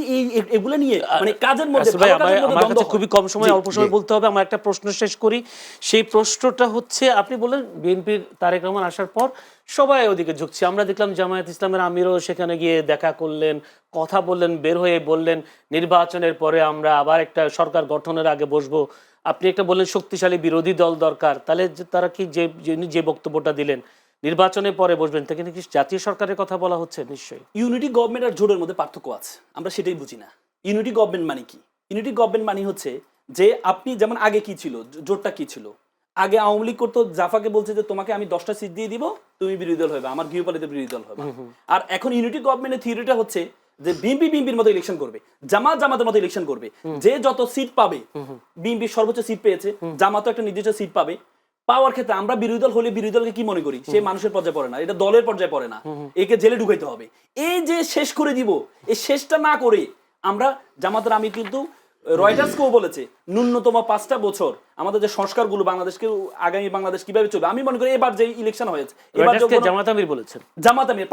এগুলো নিয়ে মানে কাজের মধ্যে আমার কাছে খুবই কম সময় অল্প সময় বলতে হবে, আমার একটা প্রশ্ন শেষ করি। সেই প্রশ্নটা হচ্ছে, আপনি বললেন বিএনপির তারেক রহমান আসার পর সবাই ওদিকে ঝুঁকছে, আমরা দেখলাম জামায়াত ইসলামের আমিরও সেখানে গিয়ে দেখা করলেন, কথা বললেন, বের হয়ে বললেন নির্বাচনের পরে আমরা আবার একটা সরকার গঠনের আগে বসবো। আপনি একটা বললেন শক্তিশালী বিরোধী দল দরকার, তাহলে তারা কি যে বক্তব্যটা দিলেন নির্বাচনের পরে বসবেন, তাকে নাকি জাতীয় সরকারের কথা বলা হচ্ছে? নিশ্চয়ই ইউনিটি গভর্নমেন্ট আর জোটের মধ্যে পার্থক্য আছে, আমরা সেটাই বুঝি না। ইউনিটি গভর্নমেন্ট মানে কি? ইউনিটি গভর্নমেন্ট মানে হচ্ছে যে আপনি যেমন আগে কি ছিল, জোটটা কি ছিল, আগে আওয়ামী লীগ করতো, জাফাকে বলছে যে তোমাকে আমি 10টা সিট দিয়ে দিব, তুমি বিরোধী দল হবে, আমার গৃহপালিত বিরোধী দল হবে। আর এখন ইউনিটি গভর্নমেন্টের থিওরিটা হচ্ছে যে বিএনপির মতো ইলেকশন করবে, জামাতের মতো ইলেকশন করবে, যে যত সিট পাবে, বিএনপি সর্বোচ্চ সিট পেয়েছে, জামাতও একটা নির্দিষ্ট সিট পাবে। পাওয়ার ক্ষেত্রে আমরা বিরোধী দল হলে বিরোধী দলকে কি মনে করি? সে মানুষের পর্যায়ে পড়ে না, এটা দলের পর্যায়ে পড়ে না, একে জেলে ঢুকাইতে হবে। এই যে শেষ করে দিব, এই শেষটা না করে আমরা জামাতের আমি কিন্তু রয়টার্সকেও বলেছে ন্যূনতম 5টা বছর আমাদের যে সংস্কারগুলো বাংলাদেশকে আগামী বাংলাদেশ কিভাবে চলবে, আমি মনে করি এবার যে ইলেকশন হয়েছে এবার জামাত আমির বলেছেন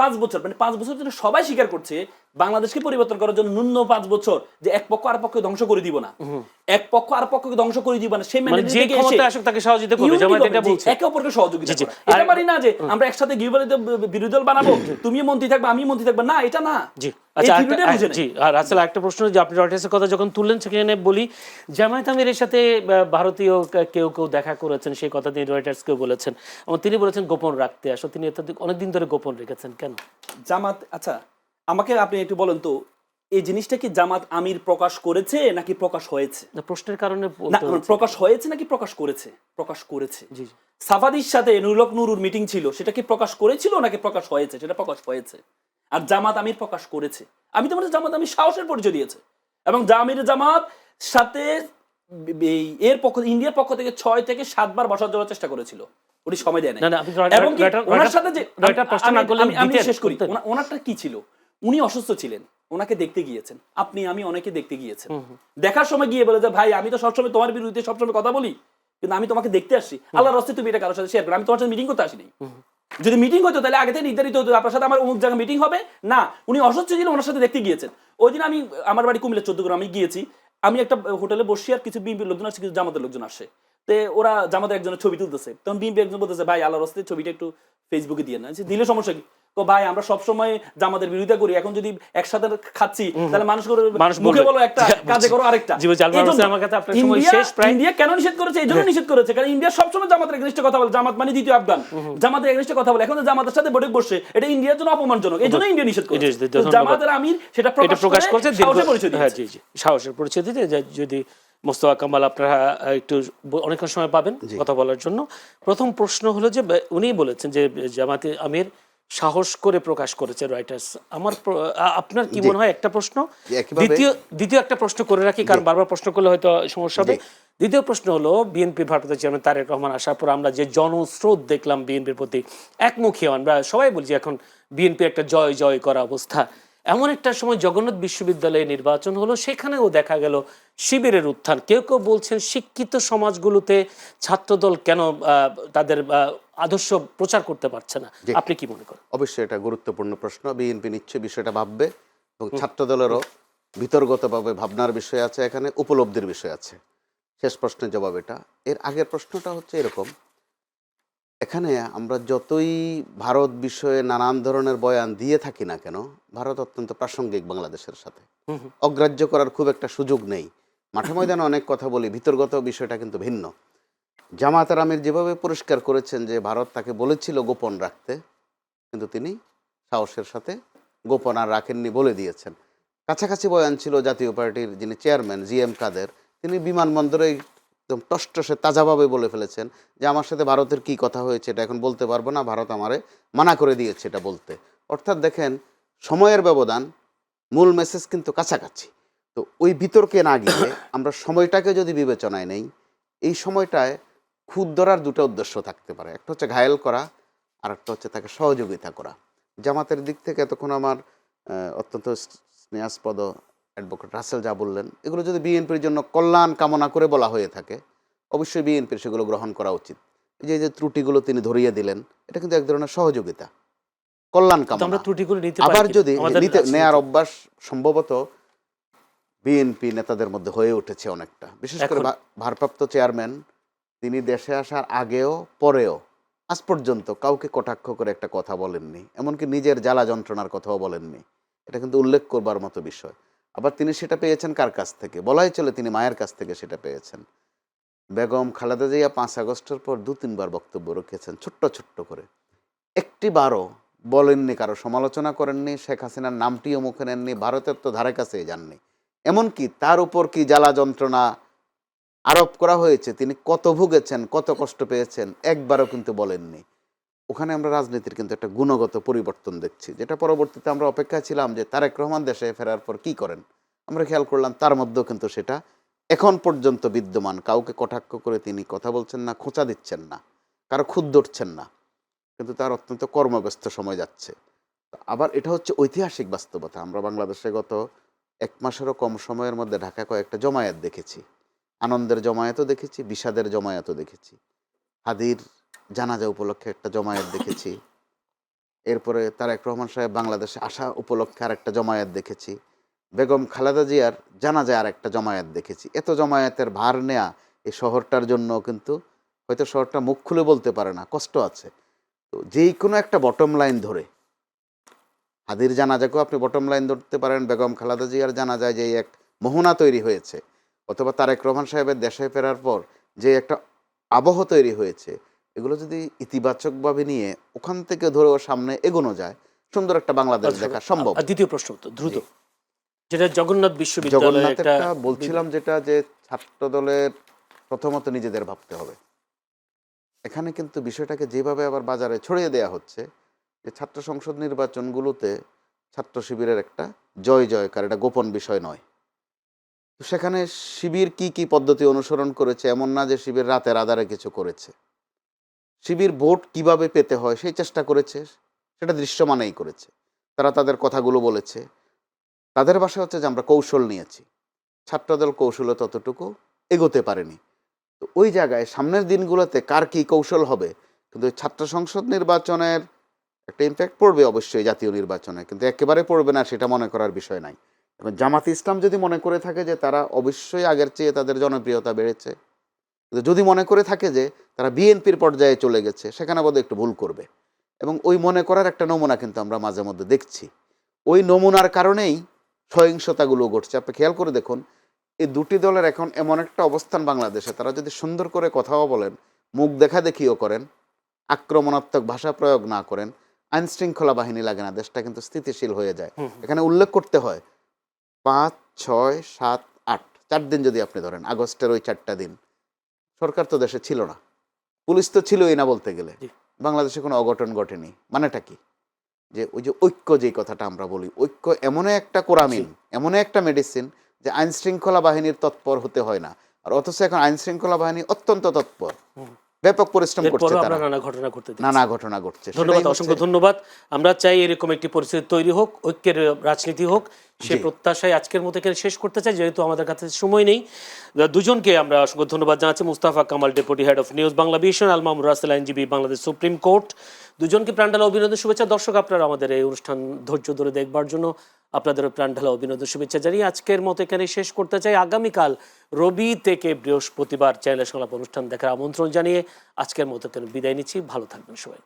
5 বছর, মানে 5 বছর জন্য সবাই স্বীকার করছে বাংলাদেশকে পরিবর্তন করার জন্য ন্যূনতম 5 বছর, যে এক পক্ষ আর পক্ষকে ধ্বংস করে দিব না, এক পক্ষ আর পক্ষকে ধ্বংস করে দিব না, সেই মানে যে ক্ষমতা আসুক তাকে সহযোগিতা করবে, জামাত এটা বলছে, একে অপরকে সহযোগিতা করবে। এটা মানে না যে আমরা একসাথে গৃহপালিত বিরোধী দল বানাবো, তুমিও মন্ত্রী থাকবে আমিও মন্ত্রী থাকবো, না, এটা না। জি আচ্ছা, জি আর আসলে একটা প্রশ্ন যে আপনি রয়টার্সের কথা যখন তুললেন, সেখানে বলি জামায়াত আমিরের সাথে ভারতীয় কেউ দেখা করেছেন, সেই কথা তিনি রয়টার্সকেও বলেছেন, এবং তিনি বলেছেন গোপন রাখতে। আসলে তিনি অনেকদিন ধরে গোপন রেখেছেন কেন জামাত? আচ্ছা আমাকে আপনি একটু বলেন তো, এই জিনিসটা কি জামাত আমির প্রকাশ করেছে নাকি প্রকাশ হয়েছে? প্রশ্নের কারণে প্রকাশ হয়েছে নাকি প্রকাশ করেছে? প্রকাশ করেছে। জি, সাফাদির সাথে নুরুর মিটিং ছিল, সেটা কি প্রকাশ করেছিল নাকি প্রকাশ হয়েছে? সেটা প্রকাশ হয়েছে। আর জামাত আমির প্রকাশ করেছে। আমি তো বলছি জামাত আমির সাহসের পরিচয় দিয়েছে, এবং জামাত সাথে এর পক্ষ ইন্ডিয়ার পক্ষ থেকে 6 থেকে 7 বার বসার জন্য চেষ্টা করেছিল, উনি সময় দেয় না। এবং ওনার সাথে যে আমি শেষ করি, ওনারটা কি ছিল, উনি অসুস্থ ছিলেন, ওনাকে দেখতে গিয়েছেন, আপনি আমি অনেকে দেখতে গিয়েছেন, দেখার সময় গিয়ে বলে যে ভাই আমি তো সবসময় তোমার বিরুদ্ধে সবসময় কথা বলি, কিন্তু আমি তোমাকে দেখতে আসছি, আল্লাহর রাস্তায় তুমি এটা কারোর সাথে শেয়ার করো, আমি তোমার সাথে মিটিং করতে আসিনি। যদি মিটিং হতো তাহলে আগে থেকে নির্ধারিত হতো আপনার সাথে আমার অমুক জায়গায় মিটিং হবে না, উনি অসুস্থ ছিলেন, ওনার সাথে দেখতে গিয়েছেন। ওই দিন আমি আমার বাড়ি কুমিল্লা 14 গ্রামে গিয়েছি, আমি একটা হোটেলে বসি, আর কিছু বিএনপির লোকজন আসছে, কিছু জামাতের লোকজন আসে, তো ওরা জামাতের একজনের ছবি তুলতেছে, তখন বিএনপি একজন বলতেছে ভাই আল্লাহর রাস্তায় ছবিটা একটু ফেসবুকে দিয়ে না, দিলে সমস্যা কি? তো ভাই আমরা সবসময় জামাতের বিরোধিতা করি, এখন যদি একসাথে খাচ্ছি তাহলে মানুষ মুখে বলো একটা, কাজে করো আরেকটা। ইন্ডিয়া কেন নিষেধ করেছে? এই জন্য নিষেধ করেছে কারণ ইন্ডিয়া সবসময় জামাতের এগেইনস্টে কথা বলে, জামাত মানে দ্বিতীয় আফগান, জামাতের এগেইনস্টে কথা বলে, এখন জামাতের সাথে বৈঠক বসছে, এটা ইন্ডিয়ার জন্য অপমানজনক, এই জন্য ইন্ডিয়া নিষেধ করেছে। জামাতের আমির সেটা প্রকাশ করছে, সাহসের পরিচয় দিয়েছে। সাহসের পরিচয় দিতে যদি মোস্তফা কামাল আপনারা একটু অনেকক্ষণ সময় পাবেন কথা বলার জন্য। প্রথম প্রশ্ন হলো যে উনি বলেছেন যে জামাতে আমির সাহস করে প্রকাশ করেছে রয়টার্স, আপনার কি মনে হয়? একটা প্রশ্ন। দ্বিতীয় একটা প্রশ্ন করে রাখি, কারণ বারবার প্রশ্ন করলে হয়তো সমস্যা হবে। দ্বিতীয় প্রশ্ন হলো বিএনপি ভারপ্রাপ্ত চেয়ারম্যান তারেক রহমান আসার পর আমরা যে জনস্রোত দেখলাম বিএনপির প্রতি, একমুখী, আমরা সবাই বলছি এখন বিএনপি একটা জয় জয় করা অবস্থা। এমন একটা সময় জগন্নাথ বিশ্ববিদ্যালয়ে নির্বাচন হলো, সেখানেও দেখা গেল শিবিরের উত্থান। কেউ কেউ বলছেন শিক্ষিত সমাজগুলোতে ছাত্রদল কেন তাদের আদর্শ প্রচার করতে পারছে না, আপনি কি মনে করেন? অবশ্যই এটা গুরুত্বপূর্ণ প্রশ্ন, বিএনপি নিশ্চয়ই বিষয়টা ভাববে, এবং ছাত্রদলেরও বিতর্কতভাবে ভাবনার বিষয় আছে, এখানে উপলব্ধির বিষয় আছে। শেষ প্রশ্নের জবাব এটা। এর আগের প্রশ্নটা হচ্ছে এরকম, এখানে আমরা যতই ভারত বিষয়ে নানান ধরনের বয়ান দিয়ে থাকি না কেন, ভারত অত্যন্ত প্রাসঙ্গিক বাংলাদেশের সাথে। হুম, হুম। অগ্রাহ্য করার খুব একটা সুযোগ নেই। মাঠে ময়দানে অনেক কথা বলি, ভিতরগত বিষয়টা কিন্তু ভিন্ন। জামায়াতের আমির যেভাবে পরিষ্কার করেছেন যে ভারত তাকে বলেছিল গোপন রাখতে, কিন্তু তিনি সাহসের সাথে গোপন আর রাখেননি বলে দিয়েছেন। কাছাকাছি বয়ান ছিল জাতীয় পার্টির যিনি চেয়ারম্যান জিএম কাদের, তিনি বিমানবন্দরে একদম টসটসে তাজাভাবে বলে ফেলেছেন যে আমার সাথে ভারতের কি কথা হয়েছে এটা এখন বলতে পারবো না, ভারত আমারে মানা করে দিয়েছে এটা বলতে। অর্থাৎ দেখেন, সময়ের ব্যবধান, মূল মেসেজ কিন্তু কাছাকাছি। তো ওই বিতর্কে না গিয়ে আমরা সময়টাকে যদি বিবেচনায় নেই, এই সময়টায় খুদ ধরার দুটো উদ্দেশ্য থাকতে পারে। একটা হচ্ছে ঘায়েল করা, আর একটা হচ্ছে তাকে সহযোগিতা করা। জামাতের দিক থেকে এতক্ষণ আমার অত্যন্ত স্নেহাস্পদ অ্যাডভোকেট রাসেল যা বললেন, এগুলো যদি বিএনপির জন্য কল্যাণ কামনা করে বলা হয়ে থাকে, অবশ্যই বিএনপির সেগুলো গ্রহণ করা উচিত। এই যে ত্রুটিগুলো তিনি ধরিয়ে দিলেন, এটা কিন্তু এক ধরনের সহযোগিতা, কল্যাণ কিন্তু আমরা কামনা। ত্রুটিগুলো নিতে আবার পারি যদি আমাদের নেয়ার অভ্যাস সম্ভবত বিএনপি নেতাদের মধ্যে হয়ে উঠেছে অনেকটা, বিশেষ করে এখন ভারপ্রাপ্ত চেয়ারম্যান, তিনি দেশে আসার আগেও পরেও আজ পর্যন্ত কাউকে কটাক্ষ করে একটা কথা বলেননি, এমনকি নিজের জ্বালা যন্ত্রণার কথাও বলেননি। এটা কিন্তু উল্লেখ করবার মতো বিষয়। আবার তিনি সেটা পেয়েছেন কার কাছ থেকে? বলাই চলে তিনি মায়ের কাছ থেকে সেটা পেয়েছেন। বেগম খালেদা জিয়া 5 আগস্টের পর 2-3 বার বক্তব্য রেখেছেন ছোট্ট ছোট্ট করে, একটি বারও বলেননি, কারো সমালোচনা করেননি, শেখ হাসিনার নামটিও মুখে নেননি, ভারতের তো ধারে কাছেই যাননি। এমনকি তার উপর কি জ্বালা যন্ত্রণা আরোপ করা হয়েছে, তিনি কত ভুগেছেন, কত কষ্ট পেয়েছেন, একবারও কিন্তু বলেননি। ওখানে আমরা রাজনীতির কিন্তু একটা গুণগত পরিবর্তন দেখছি, যেটা পরবর্তীতে আমরা অপেক্ষায় ছিলাম যে তারেক রহমান দেশে ফেরার পর কি করেন। আমরা খেয়াল করলাম তার মধ্যেও কিন্তু সেটা এখন পর্যন্ত বিদ্যমান। কাউকে কটাক্ষ করে তিনি কথা বলছেন না, খোঁচা দিচ্ছেন না, কারো খুদ ধরছেন না, কিন্তু তার অত্যন্ত কর্মব্যস্ত সময় যাচ্ছে। আবার এটা হচ্ছে ঐতিহাসিক বাস্তবতা। আমরা বাংলাদেশে গত 1 মাসেরও কম সময়ের মধ্যে ঢাকা কয়েকটা জমায়েত দেখেছি, আনন্দের জমায়েতও দেখেছি, বিষাদের জমায়েতও দেখেছি। হাদির জানাজা উপলক্ষে একটা জমায়েত দেখেছি, এরপরে তারেক রহমান সাহেব বাংলাদেশে আসা উপলক্ষে আর একটা জমায়েত দেখেছি, বেগম খালেদা জিয়ার জানাজায় আর একটা জমায়েত দেখেছি। এত জমায়েতের ভার নেয়া এই শহরটার জন্য কিন্তু হয়তো শহরটা মুখ খুলে বলতে পারে না, কষ্ট আছে। তো যেই কোনো একটা বটম লাইন ধরে, হাদির জানাজাকেও আপনি বটম লাইন ধরতে পারেন, বেগম খালেদা জিয়ার জানাজায় যে এক মোহনা তৈরি হয়েছে, অথবা তারেক রহমান সাহেবের দেশে ফেরার পর যে একটা আবহ তৈরি হয়েছে, এগুলো যদি ইতিবাচকভাবে নিয়ে ওখান থেকে ধরেও সামনে এগোনো যায়, সুন্দর একটা বাংলাদেশ দেখা সম্ভব। আর দ্বিতীয় প্রশ্ন তো দ্রুত, জি। যেটা জগন্নাথ বিশ্ববিদ্যালয়ে একটা জগন্নাথেরটা বলছিলাম, যেটা যে ছাত্র দলের প্রথমত নিজেদের ভাবতে হবে। এখানে কিন্তু বিষয়টাকে যেভাবে আবার বাজারে ছড়িয়ে দেয়া হচ্ছে, যে ছাত্র সংসদ নির্বাচনগুলোতে ছাত্র শিবিরের একটা জয় জয়কার, এটা গোপন বিষয় নয়। তো সেখানে শিবির কি কি পদ্ধতি অনুসরণ করেছে, এমন না যে শিবির রাতের আধারে কিছু করেছে। শিবির ভোট কিভাবে পেতে হয় সেই চেষ্টা করেছে, সেটা দৃশ্যমানেই করেছে। তারা তাদের কথাগুলো বলেছে, তাদের ভাষা হচ্ছে যে আমরা কৌশল নিয়েছি। ছাত্রদল কৌশলে ততটুকু এগোতে পারেনি। তো ওই জায়গায় সামনের দিনগুলোতে কার কী কৌশল হবে, কিন্তু ওই ছাত্র সংসদ নির্বাচনের একটা ইম্প্যাক্ট পড়বে অবশ্যই জাতীয় নির্বাচনে, কিন্তু একেবারে পড়বে না সেটা মনে করার বিষয় নাই। এবং জামাত ইসলাম যদি মনে করে থাকে যে তারা অবশ্যই আগের চেয়ে তাদের জনপ্রিয়তা বেড়েছে, কিন্তু যদি মনে করে থাকে যে তারা বিএনপির পর্যায়ে চলে গেছে, সেখানে বোধহয় একটু ভুল করবে। এবং ওই মনে করার একটা নমুনা কিন্তু আমরা মাঝে মধ্যে দেখছি। ওই নমুনার কারণেই সহিংসতাগুলো ঘটছে। আপনি খেয়াল করে দেখুন, এই দুটি দলের এখন এমন একটা অবস্থান বাংলাদেশে, তারা যদি সুন্দর করে কথাও বলেন, মুখ দেখা দেখিও করেন, আক্রমণাত্মক ভাষা প্রয়োগ না করেন, আইন শৃঙ্খলা বাহিনী লাগে না, দেশটা কিন্তু স্থিতিশীল হয়ে যায়। এখানে উল্লেখ করতে হয় 5, 6, 7, 8 4 দিন যদি আপনি ধরেন, আগস্টের ওই 4টা দিন সরকার তো দেশে ছিল না, পুলিশ তো ছিলই না বলতে গেলে, জি। বাংলাদেশে কোনো অঘটন ঘটেনি। মানেটা কি? যে ওই যে ঐক্য, যেই কথাটা আমরা বলি, ঐক্য এমন একটা কোরামিন, এমন একটা মেডিসিন, যে আইন শৃঙ্খলা বাহিনীর তৎপর হতে হয় না। আর অথচ এখন আইন শৃঙ্খলা বাহিনী অত্যন্ত তৎপর, ব্যাপক পরিশ্রম করছে, এরপরও তারা আমরা নানা ঘটনা ঘটতে দেখছি। নানা ঘটনা ঘটছে। ধন্যবাদ, সেটাই অসংখ্য হচ্ছে- ধন্যবাদ। আমরা চাই এরকম একটি পরিস্থিতি তৈরি হোক, ঐক্যের রাজনীতি হোক, সে জি। প্রত্যাশায় আজকের মতো এখানে শেষ করতে চাই, যেহেতু আমাদের কাছে সময় নেই। দুজনকে আমরা অসংখ্য ধন্যবাদ জানাচ্ছি। Mustafa Kamal, deputy head of news Bangla Vision, Al Mamun Russell, আইনজীবী, বাংলাদেশ সুপ্রিম কোর্ট। দুজনকে প্রাণঢালা অভিনন্দন শুভেচ্ছা। দর্শক, আপনারা আমাদের এই অনুষ্ঠান ধৈর্য ধরে দেখবার জন্য আপনাদের প্রাণঢালা অভিনন্দন শুভেচ্ছা জানিয়ে আজকের মতো এখানে শেষ করতে চাই। আগামীকাল রবি থেকে বৃহস্পতিবার চ্যানেল সংলাপ অনুষ্ঠান দেখার আমন্ত্রণ জানিয়ে আজকের মতো এখানে বিদায় নিচ্ছি। ভালো থাকবেন সবাই।